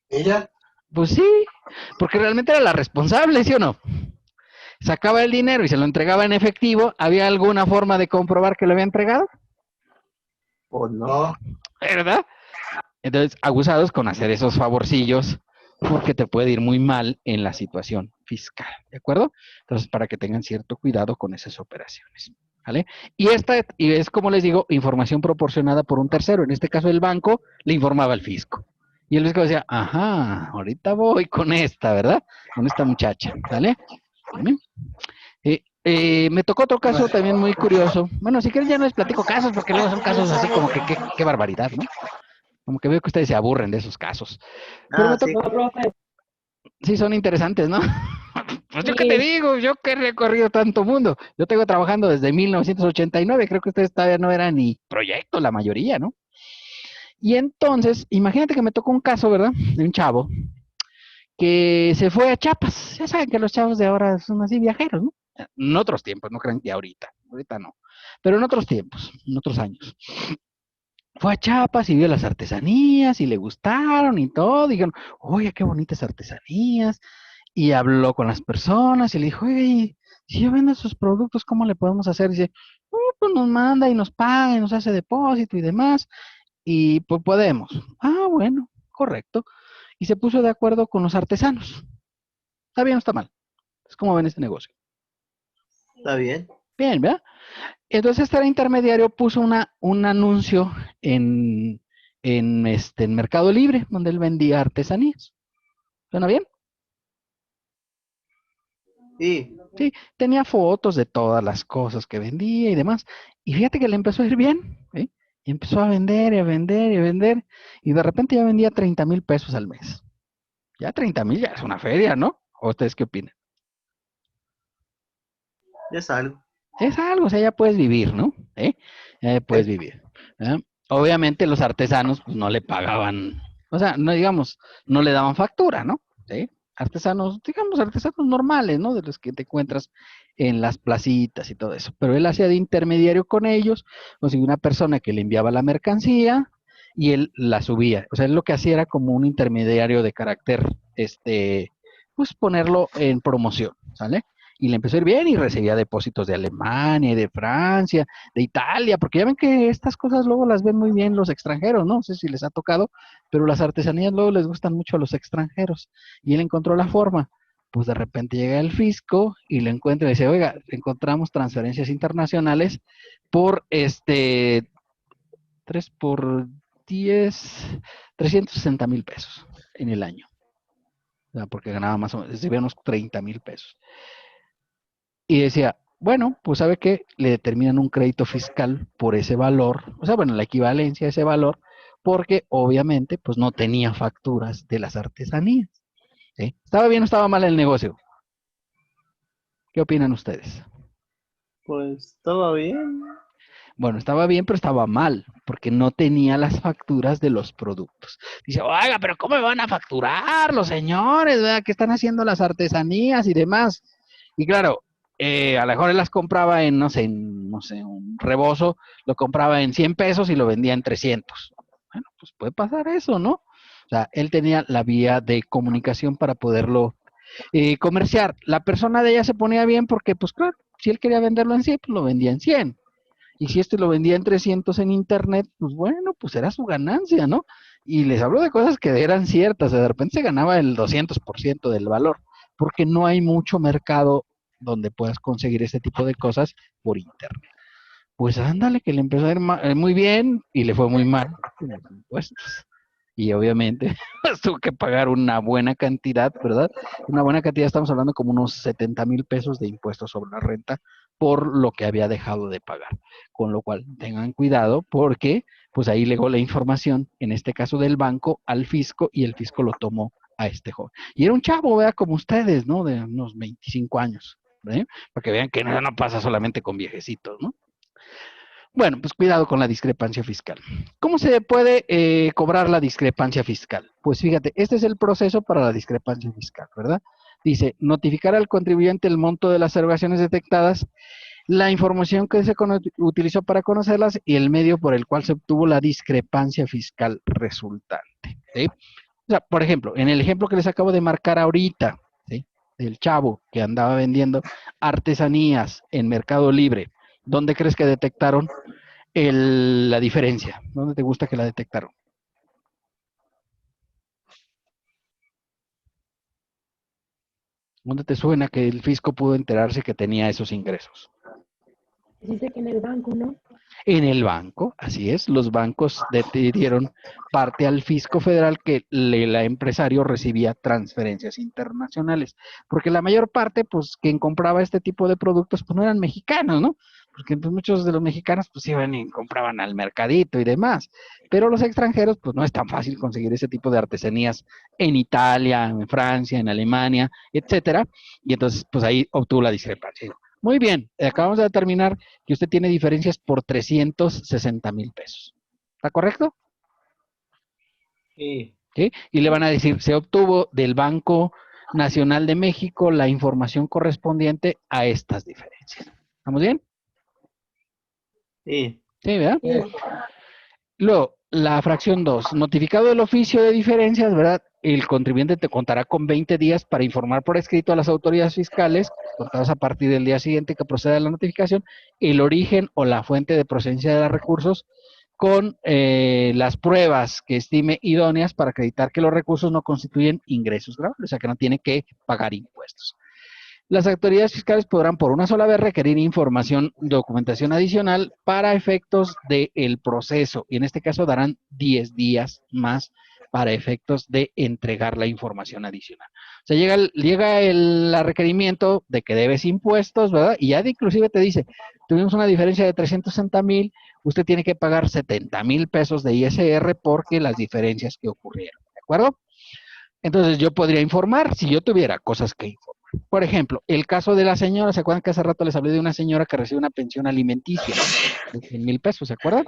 ¿Ella? Pues sí, porque realmente era la responsable, ¿sí o no? Sacaba el dinero y se lo entregaba en efectivo. ¿Había alguna forma de comprobar que lo había entregado? ¿O no? ¿Verdad? Entonces, abusados con hacer esos favorcillos, porque te puede ir muy mal en la situación fiscal, ¿de acuerdo? Entonces, para que tengan cierto cuidado con esas operaciones, ¿vale? Y es, como les digo, información proporcionada por un tercero. En este caso, el banco le informaba al fisco. Y el fisco decía, ajá, ahorita voy con esta, ¿verdad? Con esta muchacha, ¿vale? Me tocó otro caso también muy curioso. Bueno, si quieren ya no les platico casos, porque luego son casos así como que qué barbaridad, ¿no? Como que veo que ustedes se aburren de esos casos. Pero me Sí. tocó, No, profe, sí son interesantes, ¿no? Pues yo qué te sí, digo, yo que he recorrido tanto mundo. Yo tengo trabajando desde 1989, creo que ustedes todavía no eran ni proyecto, la mayoría, ¿no? Y entonces, imagínate que me tocó un caso, ¿verdad? De un chavo que se fue a Chiapas. Ya saben que los chavos de ahora son así viajeros, ¿no? En otros tiempos, no crean que ahorita no. Pero en otros tiempos, en otros años. Fue a Chiapas y vio las artesanías y le gustaron y todo. Dijeron, oye, qué bonitas artesanías. Y habló con las personas y le dijo, oye, si yo vendo esos productos, ¿cómo le podemos hacer? Dice, pues nos manda y nos paga y nos hace depósito y demás. Y pues podemos. Ah, bueno, correcto. Y se puso de acuerdo con los artesanos. ¿Está bien o está mal? Es como ven este negocio. Está bien. Bien, ¿verdad? Entonces este intermediario puso un anuncio en Mercado Libre, donde él vendía artesanías. ¿Suena bien? Sí. Sí, tenía fotos de todas las cosas que vendía y demás. Y fíjate que le empezó a ir bien, ¿sí? Y empezó a vender y a vender y a vender. Y de repente ya vendía 30,000 pesos al mes. Ya 30,000 ya es una feria, ¿no? ¿O ustedes qué opinan? Ya salgo. Es algo, o sea, ya puedes vivir, ¿no? Ya puedes vivir. ¿Eh? Obviamente los artesanos pues, no le pagaban, o sea, no digamos, no le daban factura, ¿no? ¿Sí? Artesanos, digamos, artesanos normales, ¿no? De los que te encuentras en las placitas y todo eso. Pero él hacía de intermediario con ellos, consiguió una persona que le enviaba la mercancía y él la subía. O sea, él lo que hacía era como un intermediario de carácter, pues ponerlo en promoción, ¿sale? Y le empezó a ir bien y recibía depósitos de Alemania, de Francia, de Italia, porque ya ven que estas cosas luego las ven muy bien los extranjeros, ¿no? No sé si les ha tocado, pero las artesanías luego les gustan mucho a los extranjeros. Y él encontró la forma. Pues de repente llega el fisco y lo encuentra y dice, oiga, encontramos transferencias internacionales por 3 por 10, 360,000 pesos en el año. O sea, porque ganaba más o menos, recibía unos 30,000 pesos. Y decía, bueno, pues sabe que le determinan un crédito fiscal por ese valor, o sea, bueno, la equivalencia a ese valor, porque obviamente pues no tenía facturas de las artesanías. ¿Sí? ¿Estaba bien o estaba mal el negocio? ¿Qué opinan ustedes? Pues estaba bien. Bueno, estaba bien, pero estaba mal, porque no tenía las facturas de los productos. Dice, oiga, pero ¿cómo me van a facturar los señores? ¿Verdad? ¿Qué están haciendo las artesanías y demás? Y claro, a lo mejor él las compraba en, no sé, un rebozo, lo compraba en 100 pesos y lo vendía en 300. Bueno, pues puede pasar eso, ¿no? O sea, él tenía la vía de comunicación para poderlo comerciar. La persona de ella se ponía bien porque, pues claro, si él quería venderlo en 100, pues lo vendía en 100. Y si este lo vendía en 300 en internet, pues bueno, pues era su ganancia, ¿no? Y les hablo de cosas que eran ciertas, de repente se ganaba el 200% del valor, porque no hay mucho mercado donde puedas conseguir ese tipo de cosas por internet. Pues ándale, que le empezó a ir muy bien y le fue muy mal con los impuestos. Y obviamente pues, tuvo que pagar una buena cantidad, ¿verdad? Una buena cantidad, estamos hablando como unos 70,000 pesos de impuestos sobre la renta por lo que había dejado de pagar. Con lo cual, tengan cuidado porque pues ahí legó la información, en este caso del banco, al fisco y el fisco lo tomó a este joven. Y era un chavo, vea, como ustedes, ¿no? De unos 25 años, ¿eh? Para que vean que no pasa solamente con viejecitos, ¿no? Bueno, pues cuidado con la discrepancia fiscal. ¿Cómo se puede cobrar la discrepancia fiscal? Pues fíjate, este es el proceso para la discrepancia fiscal, ¿verdad? Dice, notificar al contribuyente el monto de las erogaciones detectadas, la información que se utilizó para conocerlas y el medio por el cual se obtuvo la discrepancia fiscal resultante. ¿Sí? O sea, por ejemplo, en el ejemplo que les acabo de marcar ahorita, ¿sí? Del chavo que andaba vendiendo artesanías en Mercado Libre, ¿dónde crees que detectaron la diferencia? ¿Dónde te gusta que la detectaron? ¿Dónde te suena que el fisco pudo enterarse que tenía esos ingresos? Dice que en el banco, ¿no? En el banco, así es, los bancos dieron parte al fisco federal que el empresario recibía transferencias internacionales, porque la mayor parte, pues, quien compraba este tipo de productos, pues no eran mexicanos, ¿no? Porque pues, muchos de los mexicanos, pues, iban y compraban al mercadito y demás, pero los extranjeros, pues, no es tan fácil conseguir ese tipo de artesanías en Italia, en Francia, en Alemania, etcétera, y entonces, pues, ahí obtuvo la discrepancia. Muy bien, acabamos de determinar que usted tiene diferencias por 360,000 pesos. ¿Está correcto? Sí. ¿Sí? Y le van a decir, se obtuvo del Banco Nacional de México la información correspondiente a estas diferencias. ¿Estamos bien? Sí. Sí, ¿verdad? Sí. Luego, la fracción 2, notificado el oficio de diferencias, ¿verdad? El contribuyente te contará con 20 días para informar por escrito a las autoridades fiscales, contadas a partir del día siguiente que proceda la notificación, el origen o la fuente de procedencia de los recursos con las pruebas que estime idóneas para acreditar que los recursos no constituyen ingresos grabables, o sea que no tiene que pagar impuestos. Las autoridades fiscales podrán por una sola vez requerir información, documentación adicional para efectos del proceso y en este caso darán 10 días más para efectos de entregar la información adicional. O sea, llega el requerimiento de que debes impuestos, ¿verdad? Y ya inclusive te dice, tuvimos una diferencia de 360,000, usted tiene que pagar 70,000 pesos de ISR porque las diferencias que ocurrieron, ¿de acuerdo? Entonces yo podría informar si yo tuviera cosas que informar. Por ejemplo, el caso de la señora, ¿se acuerdan que hace rato les hablé de una señora que recibe una pensión alimenticia de 100,000 pesos, ¿se acuerdan?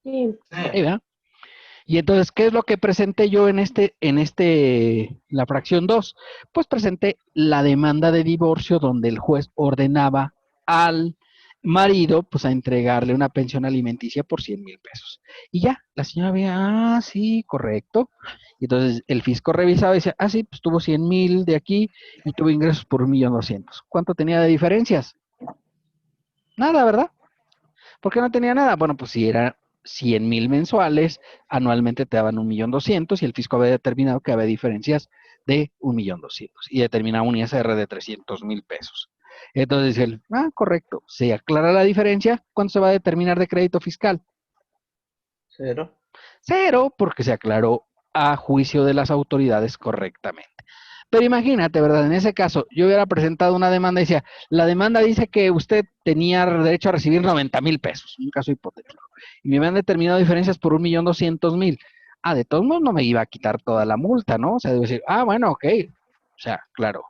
Sí. Sí, ¿verdad? Y entonces, ¿qué es lo que presenté yo en la fracción 2? Pues presenté la demanda de divorcio donde el juez ordenaba al marido, pues a entregarle una pensión alimenticia por 100,000 pesos. Y ya, la señora veía, sí, correcto. Y entonces el fisco revisaba y decía, sí, pues tuvo 100,000 de aquí y tuvo ingresos por 1,200,000. ¿Cuánto tenía de diferencias? Nada, ¿verdad? ¿Por qué no tenía nada? Bueno, pues si era 100,000 mensuales, anualmente te daban 1,200,000 y el fisco había determinado que había diferencias de 1,200,000 y determinaba un ISR de 300,000 pesos. Entonces dice él, correcto, se aclara la diferencia, ¿cuánto se va a determinar de crédito fiscal? 0. 0, porque se aclaró a juicio de las autoridades correctamente. Pero imagínate, ¿verdad? En ese caso, yo hubiera presentado una demanda y decía, la demanda dice que usted tenía derecho a recibir 90,000 pesos, un caso hipotético, y me habían determinado diferencias por 1,200,000. de todos modos no me iba a quitar toda la multa, ¿no? O sea, debo decir, bueno, ok. O sea, claro,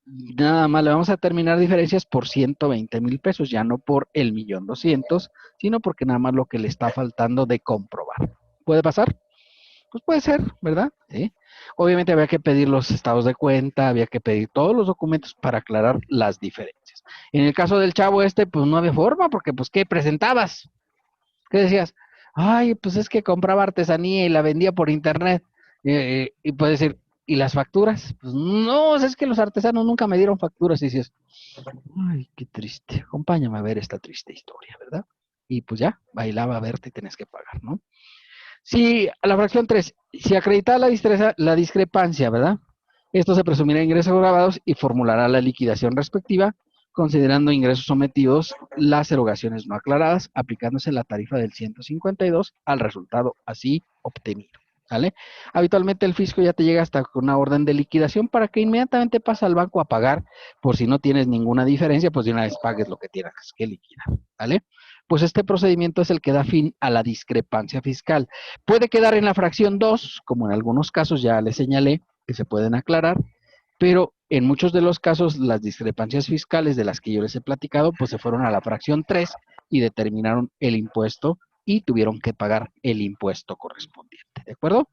nada más le vamos a terminar diferencias por 120,000 pesos, ya no por el 1,200,000, sino porque nada más lo que le está faltando de comprobar. ¿Puede pasar? Pues puede ser, ¿verdad? Sí. Obviamente había que pedir los estados de cuenta, había que pedir todos los documentos para aclarar las diferencias. En el caso del chavo pues no había forma, porque pues, ¿qué presentabas? ¿Qué decías? Ay, pues es que compraba artesanía y la vendía por internet. Y puedes decir, ¿y las facturas? Pues no, es que los artesanos nunca me dieron facturas. Y dices, ay, qué triste, acompáñame a ver esta triste historia, ¿verdad? Y pues ya, bailaba a verte y tenés que pagar, ¿no? Si, a la fracción 3, si acredita la discrepancia, ¿verdad? Esto se presumirá ingresos agravados y formulará la liquidación respectiva, considerando ingresos sometidos las erogaciones no aclaradas, aplicándose la tarifa del 152 al resultado así obtenido. ¿Vale? Habitualmente el fisco ya te llega hasta con una orden de liquidación para que inmediatamente pase al banco a pagar, por si no tienes ninguna diferencia, pues de una vez pagues lo que tienes que liquidar. ¿Vale? Pues este procedimiento es el que da fin a la discrepancia fiscal. Puede quedar en la fracción 2, como en algunos casos ya le señalé, que se pueden aclarar, pero en muchos de los casos las discrepancias fiscales de las que yo les he platicado, pues se fueron a la fracción 3 y determinaron el impuesto y tuvieron que pagar el impuesto correspondiente. ¿De acuerdo?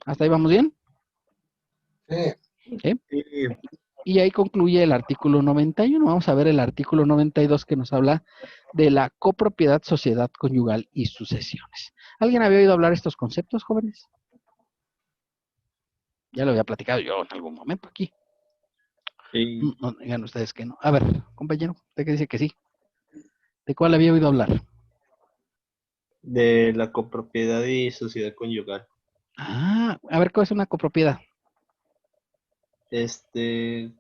¿Hasta ahí vamos bien? ¿Sí? Y ahí concluye el artículo 91. Vamos a ver el artículo 92 que nos habla de la copropiedad, sociedad conyugal y sucesiones. ¿Alguien había oído hablar de estos conceptos, jóvenes? Ya lo había platicado yo en algún momento aquí. Sí. No digan ustedes que no. A ver, compañero, usted que dice que sí. ¿De cuál había oído hablar? De la copropiedad y sociedad conyugal. A ver, ¿cuál es una copropiedad?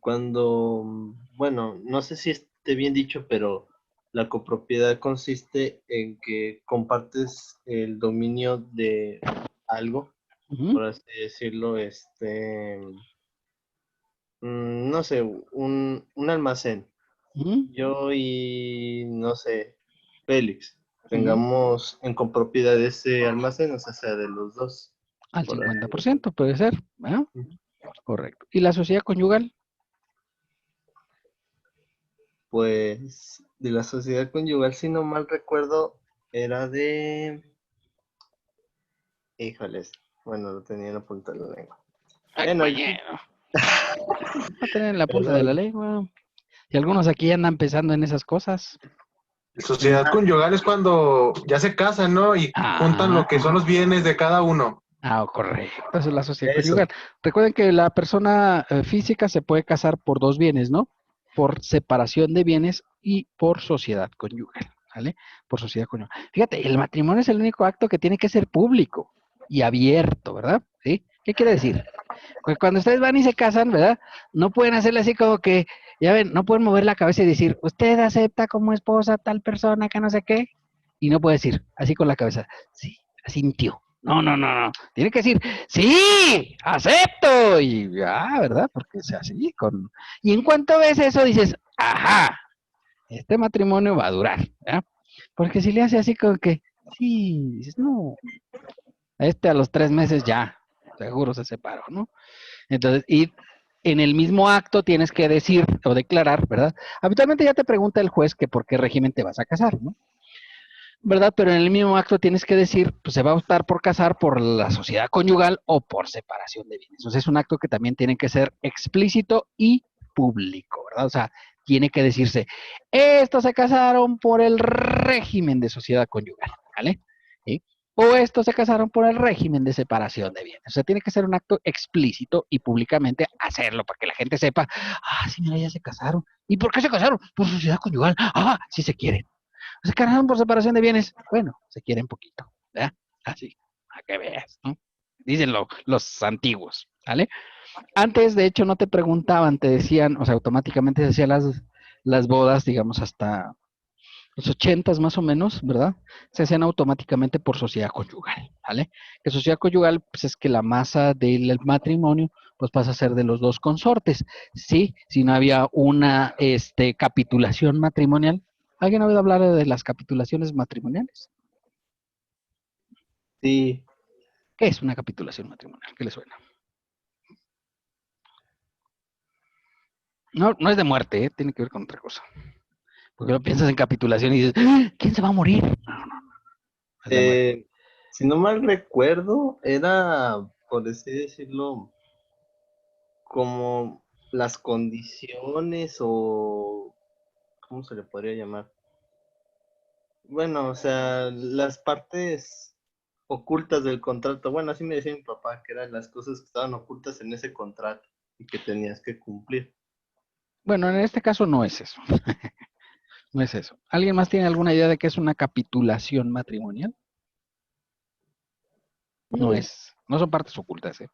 Cuando, bueno, no sé si esté bien dicho, pero la copropiedad consiste en que compartes el dominio de algo, por así decirlo, no sé, un almacén. Yo y, no sé, Félix, tengamos en copropiedad ese almacén, o sea de los dos. Al por ahí. 50% puede ser, ¿verdad? Correcto. ¿Y la sociedad conyugal? Pues de la sociedad conyugal, si no mal recuerdo, era de... Híjoles, bueno, lo tenía en la punta de la lengua. Ay, Bueno, compañero. Va a tener en la punta de la perdón. lengua. Y algunos aquí andan pensando en esas cosas. Sociedad conyugal es cuando ya se casan, ¿no? Y juntan lo que son los bienes de cada uno. Correcto. Eso es la sociedad Eso. conyugal. Recuerden que la persona física se puede casar por dos bienes, ¿no? Por separación de bienes y por sociedad conyugal, ¿vale? Por sociedad conyugal. Fíjate, el matrimonio es el único acto que tiene que ser público y abierto, ¿verdad? ¿Sí? ¿Qué quiere decir? Pues cuando ustedes van y se casan, ¿verdad? No pueden hacerle así como que, ya ven, no pueden mover la cabeza y decir, usted acepta como esposa a tal persona que no sé qué, y no puede decir, así con la cabeza, sí, asintió. No. Tiene que decir, sí, acepto. Y ya, ¿verdad? Porque es así. Y en cuanto ves eso, dices, ajá, este matrimonio va a durar, ¿verdad? Porque si le hace así como que, sí, dices, no, a los 3 meses ya, seguro se separó, ¿no? Entonces, y en el mismo acto tienes que decir o declarar, ¿verdad? Habitualmente ya te pregunta el juez que por qué régimen te vas a casar, ¿no? ¿Verdad? Pero en el mismo acto tienes que decir, pues se va a optar por casar por la sociedad conyugal o por separación de bienes. Entonces es un acto que también tiene que ser explícito y público, ¿verdad? O sea, tiene que decirse, estos se casaron por el régimen de sociedad conyugal, ¿vale? ¿Sí? O estos se casaron por el régimen de separación de bienes. O sea, tiene que ser un acto explícito y públicamente hacerlo para que la gente sepa, sí, mira, ya se casaron. ¿Y por qué se casaron? Por sociedad conyugal. Sí se quieren. Se casaron por separación de bienes. Bueno, se quieren poquito, ¿verdad? Así, a que veas, ¿no? Dicen los antiguos, ¿vale? Antes, de hecho, no te preguntaban, te decían, o sea, automáticamente se hacían las bodas, digamos, hasta los 80 más o menos, ¿verdad? Se hacían automáticamente por sociedad conyugal, ¿vale? Que sociedad conyugal, pues es que la masa del matrimonio, pues pasa a ser de los dos consortes, ¿sí? Si no había una, capitulación matrimonial. ¿Alguien ha oído hablar de las capitulaciones matrimoniales? Sí. ¿Qué es una capitulación matrimonial? ¿Qué le suena? No, no es de muerte, ¿eh? Tiene que ver con otra cosa. Porque lo piensas en capitulación y dices, ¡ah! ¿Quién se va a morir? No, no, no. Es de muerte. Si no mal recuerdo, era, por así decirlo, como las condiciones o, ¿cómo se le podría llamar? Bueno, o sea, las partes ocultas del contrato. Bueno, así me decía mi papá, que eran las cosas que estaban ocultas en ese contrato y que tenías que cumplir. Bueno, en este caso no es eso. No es eso. ¿Alguien más tiene alguna idea de qué es una capitulación matrimonial? No es. No son partes ocultas, ¿eh?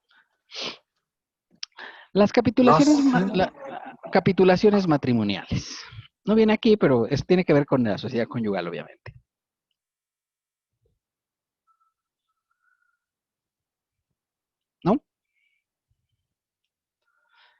Las capitulaciones, capitulaciones matrimoniales. No viene aquí, pero tiene que ver con la sociedad conyugal, obviamente. ¿No?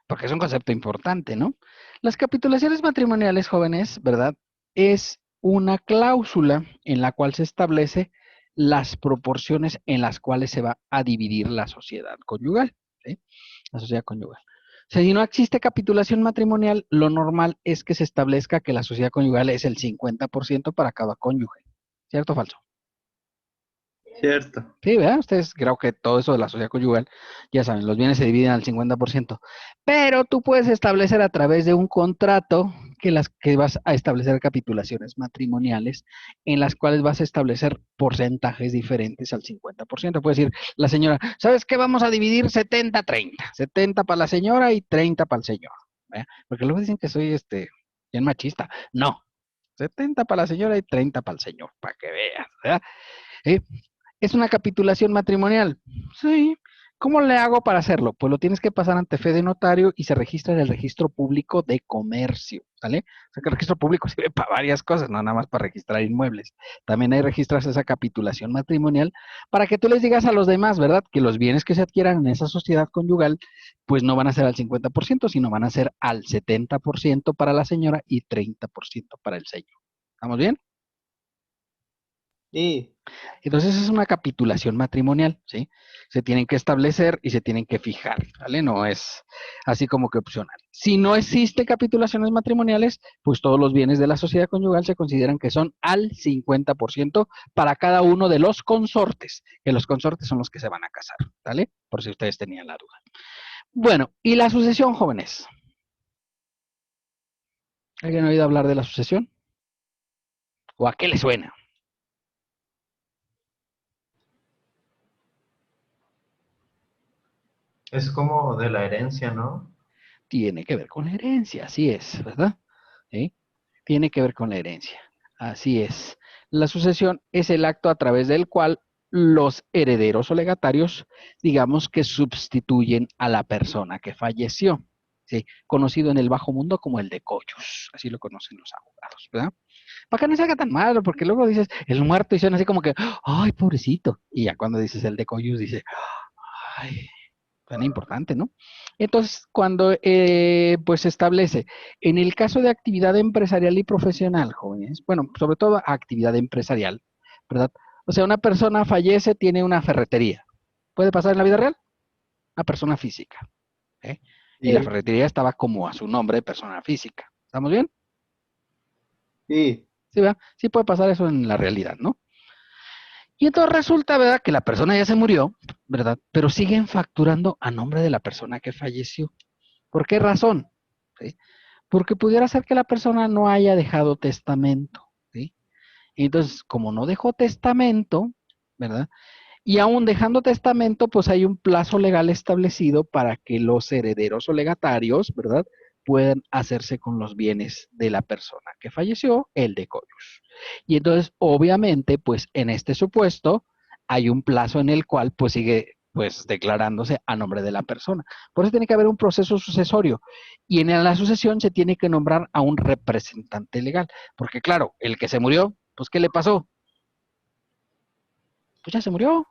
Porque es un concepto importante, ¿no? Las capitulaciones matrimoniales, jóvenes, ¿verdad? Es una cláusula en la cual se establece las proporciones en las cuales se va a dividir la sociedad conyugal, ¿sí? La sociedad conyugal. O sea, si no existe capitulación matrimonial, lo normal es que se establezca que la sociedad conyugal es el 50% para cada cónyuge. ¿Cierto o falso? Cierto. Sí, ¿verdad? Ustedes creo que todo eso de la sociedad conyugal, ya saben, los bienes se dividen al 50%. Pero tú puedes establecer a través de un contrato que vas a establecer capitulaciones matrimoniales en las cuales vas a establecer porcentajes diferentes al 50%. Puedes decir, la señora, ¿sabes qué? Vamos a dividir 70-30. 70 para la señora y 30 para el señor. ¿Verdad? Porque luego dicen que soy bien machista. No. 70 para la señora y 30 para el señor, para que veas, ¿verdad? ¿Es una capitulación matrimonial? Sí. ¿Cómo le hago para hacerlo? Pues lo tienes que pasar ante fe de notario y se registra en el registro público de comercio, ¿sale? O sea que el registro público sirve para varias cosas, no nada más para registrar inmuebles. También hay registros esa capitulación matrimonial para que tú les digas a los demás, ¿verdad? Que los bienes que se adquieran en esa sociedad conyugal, pues no van a ser al 50%, sino van a ser al 70% para la señora y 30% para el señor. ¿Estamos bien? Y Entonces es una capitulación matrimonial, ¿sí? Se tienen que establecer y se tienen que fijar, ¿vale? No es así como que opcional. Si no existe capitulaciones matrimoniales, pues todos los bienes de la sociedad conyugal se consideran que son al 50% para cada uno de los consortes, que los consortes son los que se van a casar, ¿vale? Por si ustedes tenían la duda. Bueno, ¿y la sucesión, jóvenes? ¿Alguien ha oído hablar de la sucesión? ¿O a qué le suena? Es como de la herencia, ¿no? Tiene que ver con la herencia, así es, ¿verdad? ¿Sí? Tiene que ver con la herencia, así es. La sucesión es el acto a través del cual los herederos o legatarios, digamos que sustituyen a la persona que falleció, ¿sí? Conocido en el bajo mundo como el decoyus, así lo conocen los abogados, ¿verdad? Para que no se haga tan malo, porque luego dices el muerto y suena así como que, ay, pobrecito, y ya cuando dices el decoyus, dices, ay, tan importante, ¿no? Entonces, cuando pues se establece, en el caso de actividad empresarial y profesional, jóvenes, bueno, sobre todo actividad empresarial, ¿verdad? O sea, una persona fallece, tiene una ferretería. ¿Puede pasar en la vida real? Una persona física. ¿Eh? Y la ferretería estaba como a su nombre, persona física. ¿Estamos bien? sí, Sí, ¿verdad? Sí puede pasar eso en la realidad, ¿no? Y entonces resulta, ¿verdad? Que la persona ya se murió, ¿verdad? Pero siguen facturando a nombre de la persona que falleció. ¿Por qué razón? ¿Sí? Porque pudiera ser que la persona no haya dejado testamento, ¿sí? Entonces, como no dejó testamento, ¿verdad? Y aún dejando testamento, pues hay un plazo legal establecido para que los herederos o legatarios, ¿verdad? Puedan hacerse con los bienes de la persona que falleció, el decoyus. Y entonces, obviamente, pues en este supuesto, hay un plazo en el cual pues sigue pues declarándose a nombre de la persona. Por eso tiene que haber un proceso sucesorio. Y en la sucesión se tiene que nombrar a un representante legal. Porque claro, el que se murió, pues ¿qué le pasó? Pues ya se murió.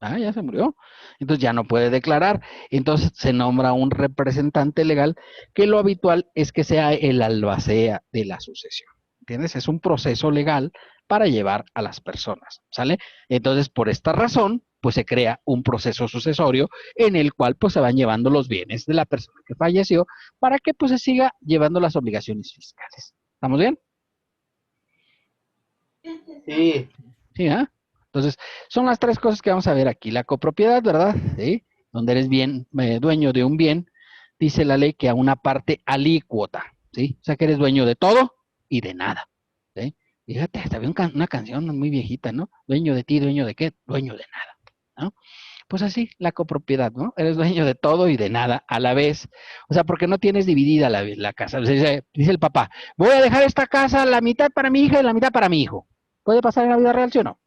Ya se murió. Entonces ya no puede declarar. Entonces se nombra un representante legal que lo habitual es que sea el albacea de la sucesión. ¿Entiendes? Es un proceso legal para llevar a las personas, ¿sale? Entonces, por esta razón, pues se crea un proceso sucesorio en el cual pues se van llevando los bienes de la persona que falleció para que pues se siga llevando las obligaciones fiscales. ¿Estamos bien? Sí. Sí, ¿ah? Entonces, son las tres cosas que vamos a ver aquí. La copropiedad, ¿verdad? ¿Sí? Donde eres dueño de un bien, dice la ley que a una parte alícuota, ¿sí? O sea, que eres dueño de todo y de nada, ¿sí? Fíjate, hasta había una canción muy viejita, ¿no? Dueño de ti, dueño de qué, dueño de nada, ¿no? Pues así, la copropiedad, ¿no? Eres dueño de todo y de nada a la vez. O sea, porque no tienes dividida la casa. O sea, dice el papá, voy a dejar esta casa la mitad para mi hija y la mitad para mi hijo. ¿Puede pasar en la vida real, sí o no?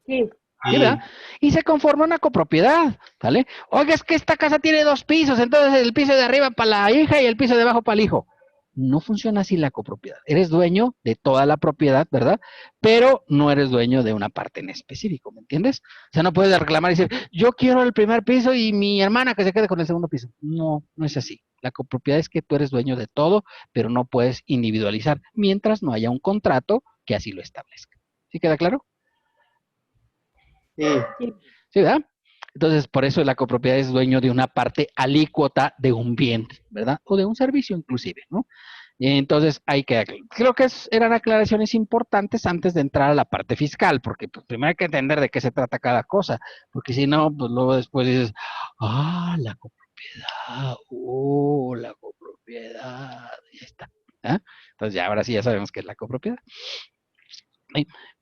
Sí. Sí, ¿verdad? Y se conforma una copropiedad, ¿vale? Oiga, es que esta casa tiene 2 pisos, entonces el piso de arriba para la hija y el piso de abajo para el hijo. No funciona así la copropiedad. Eres dueño de toda la propiedad, ¿verdad? Pero no eres dueño de una parte en específico, ¿me entiendes? O sea, no puedes reclamar y decir, yo quiero el primer piso y mi hermana que se quede con el segundo piso. No, no es así. La copropiedad es que tú eres dueño de todo, pero no puedes individualizar mientras no haya un contrato que así lo establezca. ¿Sí queda claro? Sí. ¿Sí, verdad? Entonces, por eso la copropiedad es dueño de una parte alícuota de un bien, ¿verdad? O de un servicio inclusive, ¿no? Y entonces, hay que, creo que eran aclaraciones importantes antes de entrar a la parte fiscal, porque pues, primero hay que entender de qué se trata cada cosa, porque si no, pues luego después dices, la copropiedad, ya está. ¿Ah? Entonces, ya ahora sí ya sabemos qué es la copropiedad.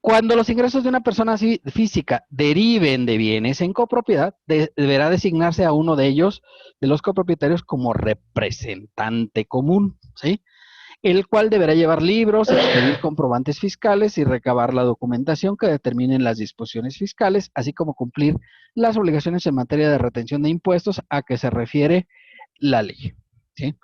Cuando los ingresos de una persona física deriven de bienes en copropiedad, deberá designarse a uno de ellos, de los copropietarios, como representante común, ¿sí? El cual deberá llevar libros, expedir comprobantes fiscales y recabar la documentación que determinen las disposiciones fiscales, así como cumplir las obligaciones en materia de retención de impuestos a que se refiere la ley, ¿sí?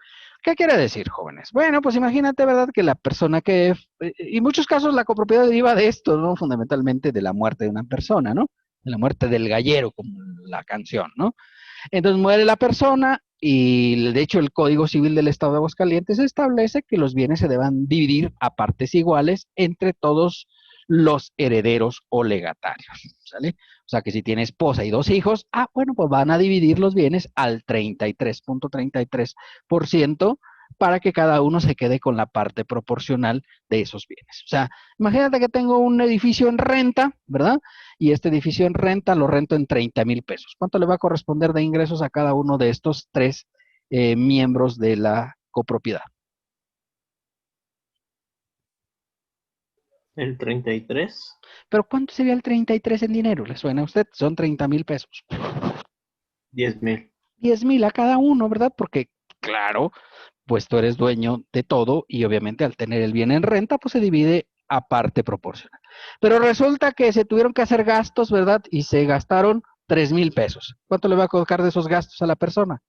¿Qué quiere decir, jóvenes? Bueno, pues imagínate, ¿verdad? Que la persona que, en muchos casos la copropiedad deriva de esto, ¿no? Fundamentalmente de la muerte de una persona, ¿no? De la muerte del gallero, como la canción, ¿no? Entonces muere la persona y de hecho el Código Civil del Estado de Aguascalientes establece que los bienes se deban dividir a partes iguales entre todos los herederos o legatarios, ¿sale? O sea que si tiene esposa y 2 hijos, bueno, pues van a dividir los bienes al 33.33% para que cada uno se quede con la parte proporcional de esos bienes. O sea, imagínate que tengo un edificio en renta, ¿verdad? Y este edificio en renta lo rento en 30,000 pesos. ¿Cuánto le va a corresponder de ingresos a cada uno de estos 3 miembros de la copropiedad? El 33. ¿Pero cuánto sería el 33 en dinero? ¿Le suena a usted? Son 30,000 pesos. 10,000. 10,000 a cada uno, ¿verdad? Porque, claro, pues tú eres dueño de todo y obviamente al tener el bien en renta, pues se divide a parte proporcional. Pero resulta que se tuvieron que hacer gastos, ¿verdad? Y se gastaron 3,000 pesos. ¿Cuánto le va a colocar de esos gastos a la persona?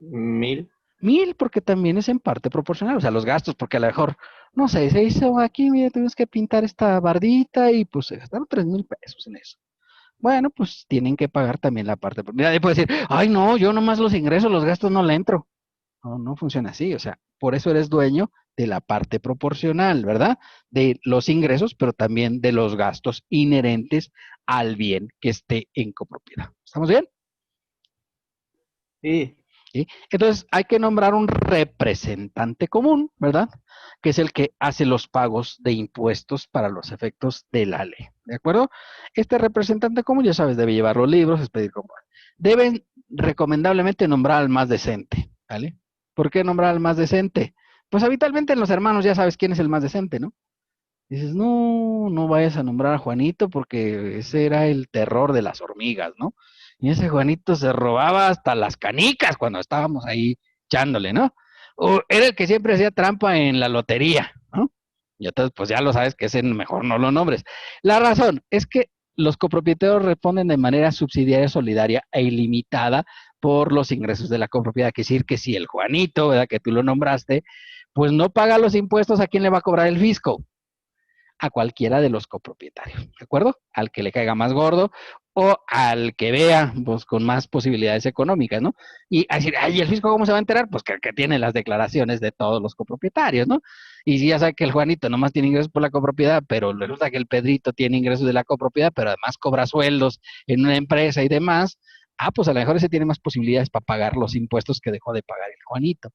1,000. 1,000, porque también es en parte proporcional, o sea, los gastos, porque a lo mejor, no sé, se hizo aquí, mira, tuvimos que pintar esta bardita y pues se gastaron 3,000 pesos en eso. Bueno, pues tienen que pagar también la parte. Mira, ahí puede decir, ay, no, yo nomás los ingresos, los gastos no le entro. No, no funciona así, o sea, por eso eres dueño de la parte proporcional, ¿verdad? De los ingresos, pero también de los gastos inherentes al bien que esté en copropiedad. ¿Estamos bien? Sí. ¿Sí? Entonces, hay que nombrar un representante común, ¿verdad? Que es el que hace los pagos de impuestos para los efectos de la ley, ¿de acuerdo? Este representante común, ya sabes, debe llevar los libros, expedir comprobantes. Deben recomendablemente nombrar al más decente, ¿vale? ¿Por qué nombrar al más decente? Pues habitualmente en los hermanos ya sabes quién es el más decente, ¿no? Dices, no, no vayas a nombrar a Juanito porque ese era el terror de las hormigas, ¿no? Y ese Juanito se robaba hasta las canicas cuando estábamos ahí echándole, ¿no? O era el que siempre hacía trampa en la lotería, ¿no? Y entonces, pues ya lo sabes que ese mejor no lo nombres. La razón es que los copropietarios responden de manera subsidiaria, solidaria e ilimitada por los ingresos de la copropiedad. Quiere decir que si el Juanito, ¿verdad? Que tú lo nombraste, pues no paga los impuestos, ¿a quién le va a cobrar el fisco? A cualquiera de los copropietarios, ¿de acuerdo? Al que le caiga más gordo o al que vea, pues con más posibilidades económicas, ¿no? Y a decir, ay, ¿el fisco cómo se va a enterar? Pues que tiene las declaraciones de todos los copropietarios, ¿no? Y si ya sabe que el Juanito nomás tiene ingresos por la copropiedad, pero resulta que el Pedrito tiene ingresos de la copropiedad, pero además cobra sueldos en una empresa y demás, pues a lo mejor ese tiene más posibilidades para pagar los impuestos que dejó de pagar el Juanito,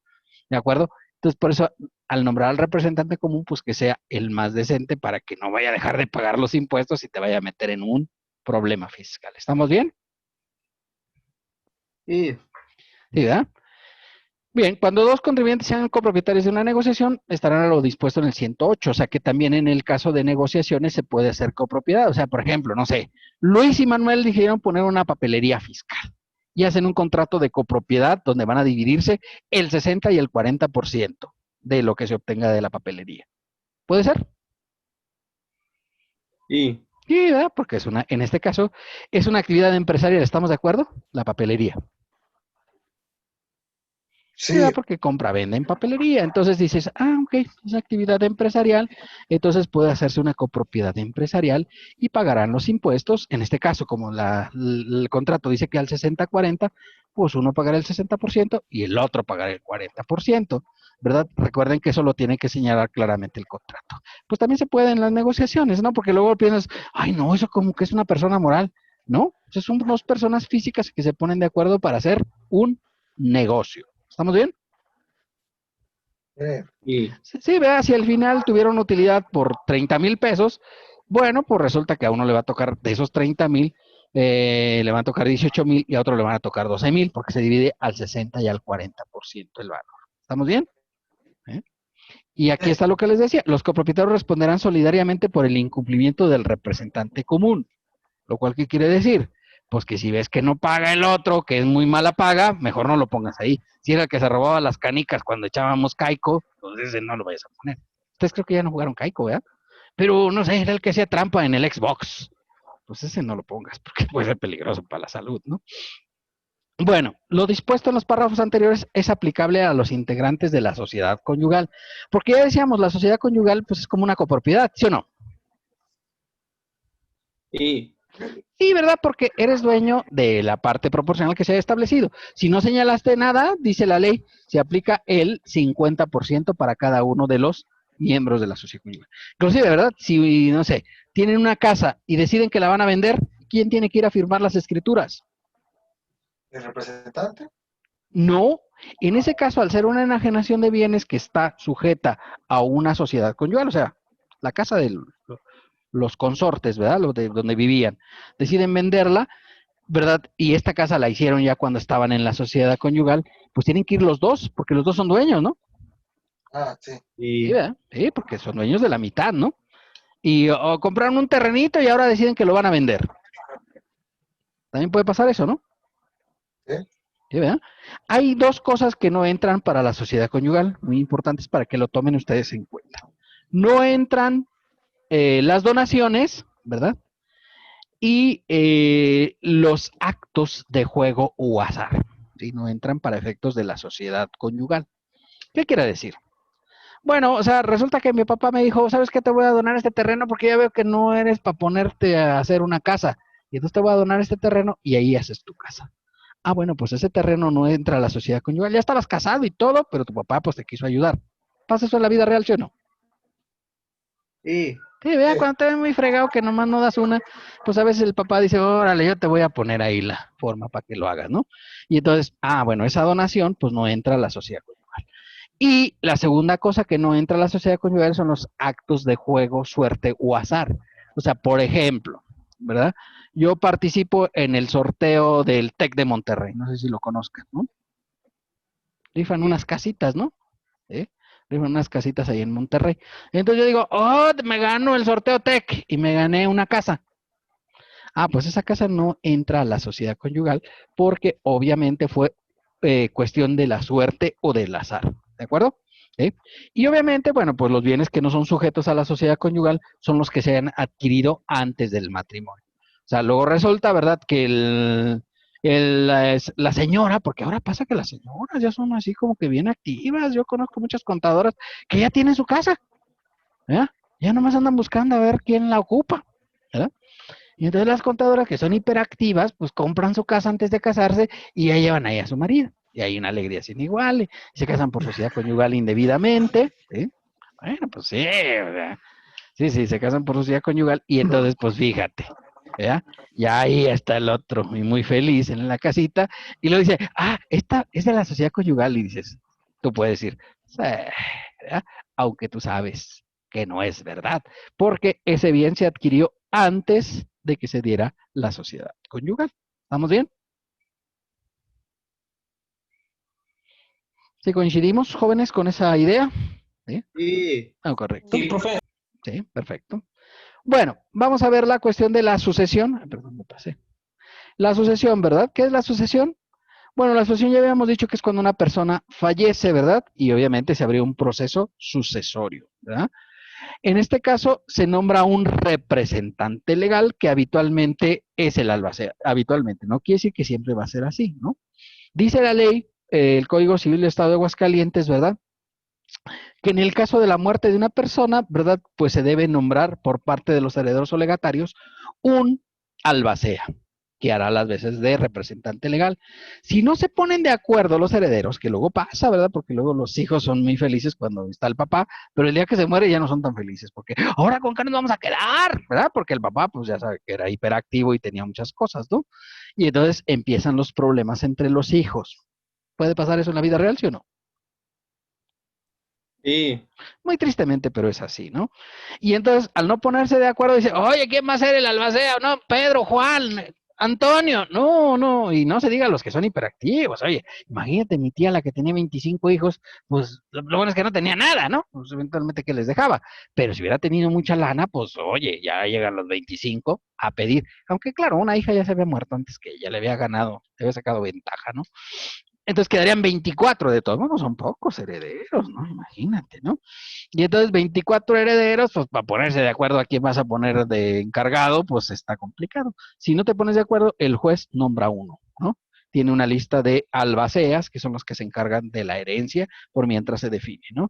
¿de acuerdo? Entonces, por eso, al nombrar al representante común, pues que sea el más decente para que no vaya a dejar de pagar los impuestos y te vaya a meter en un problema fiscal. ¿Estamos bien? Sí. Sí, ¿verdad? Bien, cuando dos contribuyentes sean copropietarios de una negociación, estarán a lo dispuesto en el 108, o sea que también en el caso de negociaciones se puede hacer copropiedad. O sea, por ejemplo, no sé, Luis y Manuel dijeron poner una papelería fiscal y hacen un contrato de copropiedad donde van a dividirse el 60 y el 40% de lo que se obtenga de la papelería. ¿Puede ser? Sí. Sí, ¿verdad? Porque en este caso, es una actividad empresarial, ¿estamos de acuerdo? La papelería. Sí, ¿verdad? Porque compra-venta en papelería. Entonces dices, ok, es actividad empresarial, entonces puede hacerse una copropiedad empresarial y pagarán los impuestos. En este caso, como el contrato dice que al 60-40, pues uno pagará el 60% y el otro pagará el 40%, ¿verdad? Recuerden que eso lo tiene que señalar claramente el contrato. Pues también se puede en las negociaciones, ¿no? Porque luego piensas, ay, no, eso como que es una persona moral. No, eso son dos personas físicas que se ponen de acuerdo para hacer un negocio. ¿Estamos bien? Sí. Sí, vea, si al final tuvieron utilidad por 30,000 pesos, bueno, pues resulta que a uno le va a tocar de esos 30,000, le van a tocar 18,000 y a otro le van a tocar 12,000, porque se divide al 60 y al 40% el valor. ¿Estamos bien? Y aquí está lo que les decía, los copropietarios responderán solidariamente por el incumplimiento del representante común, lo cual, ¿qué quiere decir? Pues que si ves que no paga el otro, que es muy mala paga, mejor no lo pongas ahí. Si era el que se robaba las canicas cuando echábamos caico, pues ese no lo vayas a poner. Ustedes creo que ya no jugaron caico, ¿verdad? Pero no sé, era el que hacía trampa en el Xbox. Pues ese no lo pongas, porque puede ser peligroso para la salud, ¿no? Bueno, lo dispuesto en los párrafos anteriores es aplicable a los integrantes de la sociedad conyugal, porque ya decíamos, la sociedad conyugal pues es como una copropiedad, ¿sí o no? Sí. Sí, ¿verdad? Porque eres dueño de la parte proporcional que se haya establecido. Si no señalaste nada, dice la ley, se aplica el 50% para cada uno de los miembros de la sociedad conyugal. Inclusive, ¿verdad? Si, no sé, tienen una casa y deciden que la van a vender, ¿quién tiene que ir a firmar las escrituras? ¿El representante? No, en ese caso, al ser una enajenación de bienes que está sujeta a una sociedad conyugal, o sea, la casa de los consortes, ¿verdad? Lo de donde vivían, deciden venderla, ¿verdad? Y esta casa la hicieron ya cuando estaban en la sociedad conyugal, pues tienen que ir los dos, porque los dos son dueños, ¿no? Sí. Sí, ¿verdad? Sí, porque son dueños de la mitad, ¿no? Y o compraron un terrenito y ahora deciden que lo van a vender. También puede pasar eso, ¿no? Sí, ¿verdad? Hay dos cosas que no entran para la sociedad conyugal, muy importantes para que lo tomen ustedes en cuenta. No entran las donaciones, ¿verdad? Y los actos de juego o azar, ¿sí? No entran para efectos de la sociedad conyugal. ¿Qué quiere decir? Bueno, o sea, resulta que mi papá me dijo, ¿sabes qué? Te voy a donar este terreno porque ya veo que no eres para ponerte a hacer una casa. Y entonces te voy a donar este terreno y ahí haces tu casa. Bueno, pues ese terreno no entra a la sociedad conyugal. Ya estabas casado y todo, pero tu papá pues te quiso ayudar. ¿Pasa eso en la vida real, sí o no? Sí. Sí, vea, cuando te ven muy fregado que nomás no das una, pues a veces el papá dice, órale, yo te voy a poner ahí la forma para que lo hagas, ¿no? Y entonces, bueno, esa donación pues no entra a la sociedad conyugal. Y la segunda cosa que no entra a la sociedad conyugal son los actos de juego, suerte o azar. O sea, por ejemplo, ¿verdad? Yo participo en el sorteo del TEC de Monterrey, no sé si lo conozcan, ¿no? Rifan unas casitas, ¿no? Rifan unas casitas ahí en Monterrey. Entonces yo digo, me gano el sorteo TEC y me gané una casa. Pues esa casa no entra a la sociedad conyugal porque obviamente fue cuestión de la suerte o del azar, ¿de acuerdo? ¿Sí? Y obviamente, bueno, pues los bienes que no son sujetos a la sociedad conyugal son los que se han adquirido antes del matrimonio. O sea, luego resulta, ¿verdad?, que la señora, porque ahora pasa que las señoras ya son así como que bien activas. Yo conozco muchas contadoras que ya tienen su casa, ¿verdad? Ya nomás andan buscando a ver quién la ocupa, ¿verdad? Y entonces las contadoras que son hiperactivas, pues compran su casa antes de casarse y ya llevan ahí a su marido. Y hay una alegría sin igual. Y se casan por sociedad conyugal indebidamente. ¿Sí? Bueno, pues sí, ¿verdad? Sí, sí, se casan por sociedad conyugal y entonces, pues fíjate, ¿ya? Ya ahí está el otro y muy feliz en la casita y luego dice, esta es de la sociedad conyugal y dices, tú puedes decir, sí, ¿verdad? Aunque tú sabes que no es verdad, porque ese bien se adquirió antes de que se diera la sociedad conyugal. ¿Estamos bien? ¿Sí coincidimos, jóvenes, con esa idea? ¿Sí? Sí. Correcto. Sí, profe. Sí, perfecto. Bueno, vamos a ver la cuestión de la sucesión. Perdón, me pasé. La sucesión, ¿verdad? ¿Qué es la sucesión? Bueno, la sucesión ya habíamos dicho que es cuando una persona fallece, ¿verdad? Y obviamente se abre un proceso sucesorio, ¿verdad? En este caso se nombra un representante legal que habitualmente es el albacea. Habitualmente, no quiere decir que siempre va a ser así, ¿no? Dice la ley, el Código Civil del Estado de Aguascalientes, ¿verdad? Que en el caso de la muerte de una persona, ¿verdad? Pues se debe nombrar por parte de los herederos o legatarios un albacea, que hará las veces de representante legal. Si no se ponen de acuerdo los herederos, que luego pasa, ¿verdad? Porque luego los hijos son muy felices cuando está el papá, pero el día que se muere ya no son tan felices, porque ahora con qué nos vamos a quedar, ¿verdad? Porque el papá, pues ya sabe que era hiperactivo y tenía muchas cosas, ¿no? Y entonces empiezan los problemas entre los hijos. ¿Puede pasar eso en la vida real, sí o no? Sí. Muy tristemente, pero es así, ¿no? Y entonces, al no ponerse de acuerdo, dice, oye, ¿quién va a ser el albacea? No, Pedro, Juan, Antonio. No, no, y no se diga los que son hiperactivos. Oye, imagínate mi tía, la que tenía 25 hijos, pues lo bueno es que no tenía nada, ¿no? Pues eventualmente que les dejaba. Pero si hubiera tenido mucha lana, pues oye, ya llegan los 25 a pedir. Aunque claro, una hija ya se había muerto antes que ella, le había ganado, le había sacado ventaja, ¿no? Entonces quedarían 24 de todos modos, son pocos herederos, ¿no? Imagínate, ¿no? Y entonces 24 herederos, pues para ponerse de acuerdo a quién vas a poner de encargado, pues está complicado. Si no te pones de acuerdo, el juez nombra uno, ¿no? Tiene una lista de albaceas, que son los que se encargan de la herencia por mientras se define, ¿no?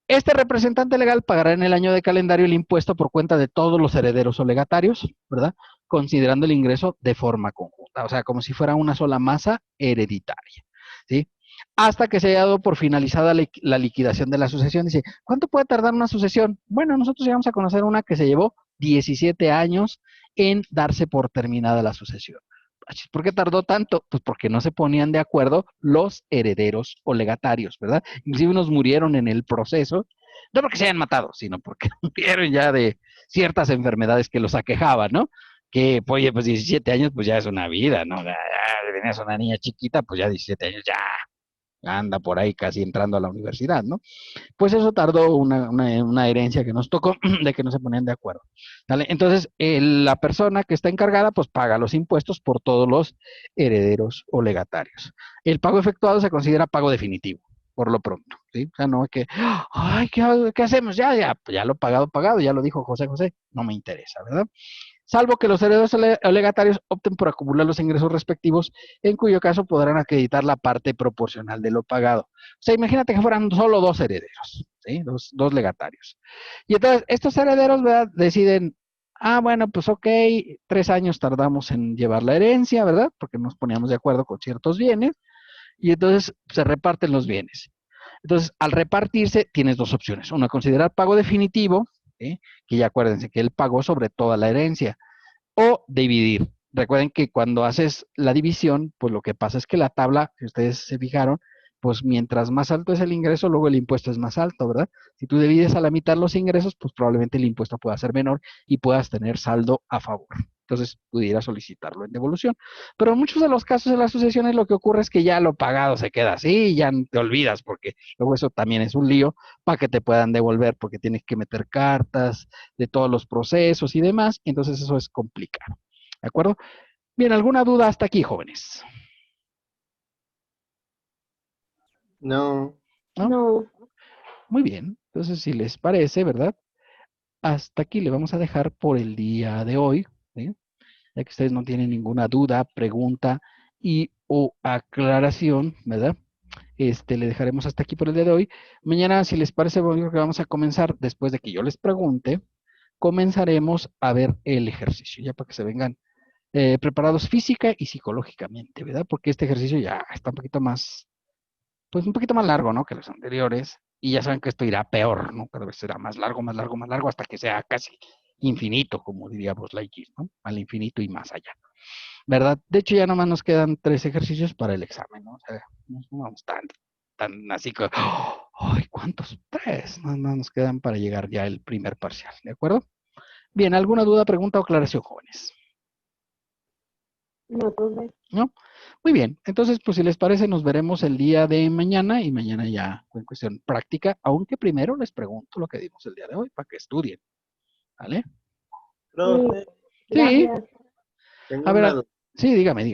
Este representante legal pagará en el año de calendario el impuesto por cuenta de todos los herederos o legatarios, ¿verdad? Considerando el ingreso de forma conjunta, o sea, como si fuera una sola masa hereditaria, ¿sí? Hasta que se haya dado por finalizada la liquidación de la sucesión. Dice, ¿cuánto puede tardar una sucesión? Bueno, nosotros llegamos a conocer una que se llevó 17 años en darse por terminada la sucesión. ¿Por qué tardó tanto? Pues porque no se ponían de acuerdo los herederos o legatarios, ¿verdad? Inclusive unos murieron en el proceso, no porque se hayan matado, sino porque murieron ya de ciertas enfermedades que los aquejaban, ¿no? Que, oye, pues 17 años, pues ya es una vida, ¿no? Ya tenías una niña chiquita, pues ya 17 años, ya anda por ahí casi entrando a la universidad, ¿no? Pues eso tardó una herencia que nos tocó de que no se ponían de acuerdo. ¿Vale? Entonces, la persona que está encargada, pues paga los impuestos por todos los herederos o legatarios. El pago efectuado se considera pago definitivo, por lo pronto, ¿sí? O sea, no es que, ay, ¿qué hacemos? Ya lo pagado, ya lo dijo José José, no me interesa, ¿verdad? Salvo que los herederos o legatarios opten por acumular los ingresos respectivos, en cuyo caso podrán acreditar la parte proporcional de lo pagado. O sea, imagínate que fueran solo dos herederos, ¿sí? Dos legatarios. Y entonces, estos herederos, ¿verdad? Deciden, bueno, pues ok, 3 años tardamos en llevar la herencia, ¿verdad? Porque nos poníamos de acuerdo con ciertos bienes, y entonces se reparten los bienes. Entonces, al repartirse, tienes dos opciones. Una, considerar pago definitivo, ¿sí? Que ya acuérdense que él pagó sobre toda la herencia, o dividir. Recuerden que cuando haces la división, pues lo que pasa es que la tabla, si ustedes se fijaron, pues mientras más alto es el ingreso, luego el impuesto es más alto, ¿verdad? Si tú divides a la mitad los ingresos, pues probablemente el impuesto pueda ser menor y puedas tener saldo a favor. Entonces, pudiera solicitarlo en devolución. Pero en muchos de los casos de las sucesiones lo que ocurre es que ya lo pagado se queda así y ya te olvidas, porque luego eso también es un lío para que te puedan devolver, porque tienes que meter cartas de todos los procesos y demás, entonces eso es complicado. ¿De acuerdo? Bien, ¿alguna duda hasta aquí, jóvenes? No. No. Muy bien, entonces si les parece, ¿verdad? Hasta aquí le vamos a dejar por el día de hoy, ¿sí? Ya que ustedes no tienen ninguna duda, pregunta y o aclaración, ¿verdad? Le dejaremos hasta aquí por el día de hoy. Mañana, si les parece, bueno, yo creo que vamos a comenzar después de que yo les pregunte, comenzaremos a ver el ejercicio, ya para que se vengan preparados física y psicológicamente, ¿verdad? Porque este ejercicio ya está un poquito más, pues un poquito más largo, ¿no? Que los anteriores. Y ya saben que esto irá peor, ¿no? Cada vez será más largo, más largo, más largo, hasta que sea casi infinito, como diría Buzz Lightyear, ¿no? Al infinito y más allá, ¿verdad? De hecho, ya nomás nos quedan 3 ejercicios para el examen, ¿no? O sea, no vamos tan así que, ¡ay, cuántos! 3, no nos quedan para llegar ya al primer parcial, ¿de acuerdo? Bien, ¿alguna duda, pregunta o aclaración, jóvenes? No, profe. ¿No? Muy bien, entonces, pues si les parece, nos veremos el día de mañana y mañana ya en cuestión práctica, aunque primero les pregunto lo que dimos el día de hoy para que estudien, ¿vale? Profe, Sí, Gracias. tengo a ver, una duda. sí, dígame.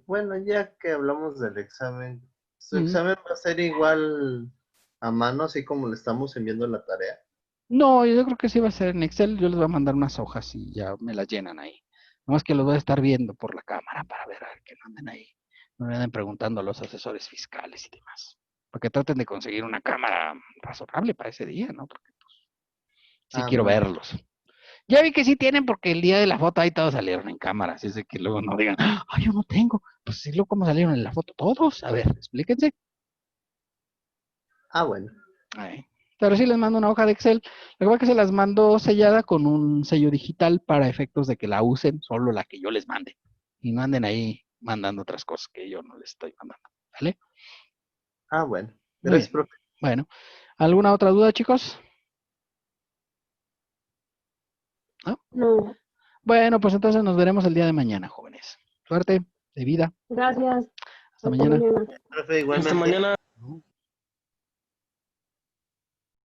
Bueno, ya que hablamos del examen, ¿su Mm. examen va a ser igual a mano, así como le estamos enviando la tarea? No, yo creo que sí va a ser en Excel, yo les voy a mandar unas hojas y ya me las llenan ahí. Nomás que los voy a estar viendo por la cámara para ver, a ver que no anden ahí. No me anden preguntando a los asesores fiscales y demás. Para que traten de conseguir una cámara razonable para ese día, ¿no? Porque pues, sí quiero Muy bien. verlos. Ya vi que sí tienen porque el día de la foto ahí todos salieron en cámara, así es de que luego no digan, ay, yo no tengo. Pues sí, luego cómo salieron en la foto todos. A ver, explíquense. Bueno. Ay. Pero sí les mando una hoja de Excel. Lo que pasa es que se las mando sellada con un sello digital para efectos de que la usen solo la que yo les mande. Y no anden ahí mandando otras cosas que yo no les estoy mandando. ¿Vale? Bueno. Muy Gracias, bien. profe. Bueno, ¿alguna otra duda, chicos? ¿No? No. Bueno, pues entonces nos veremos el día de mañana, jóvenes. Suerte, de vida. Gracias. Hasta Hasta mañana. mañana. Profe, Hasta igualmente. mañana.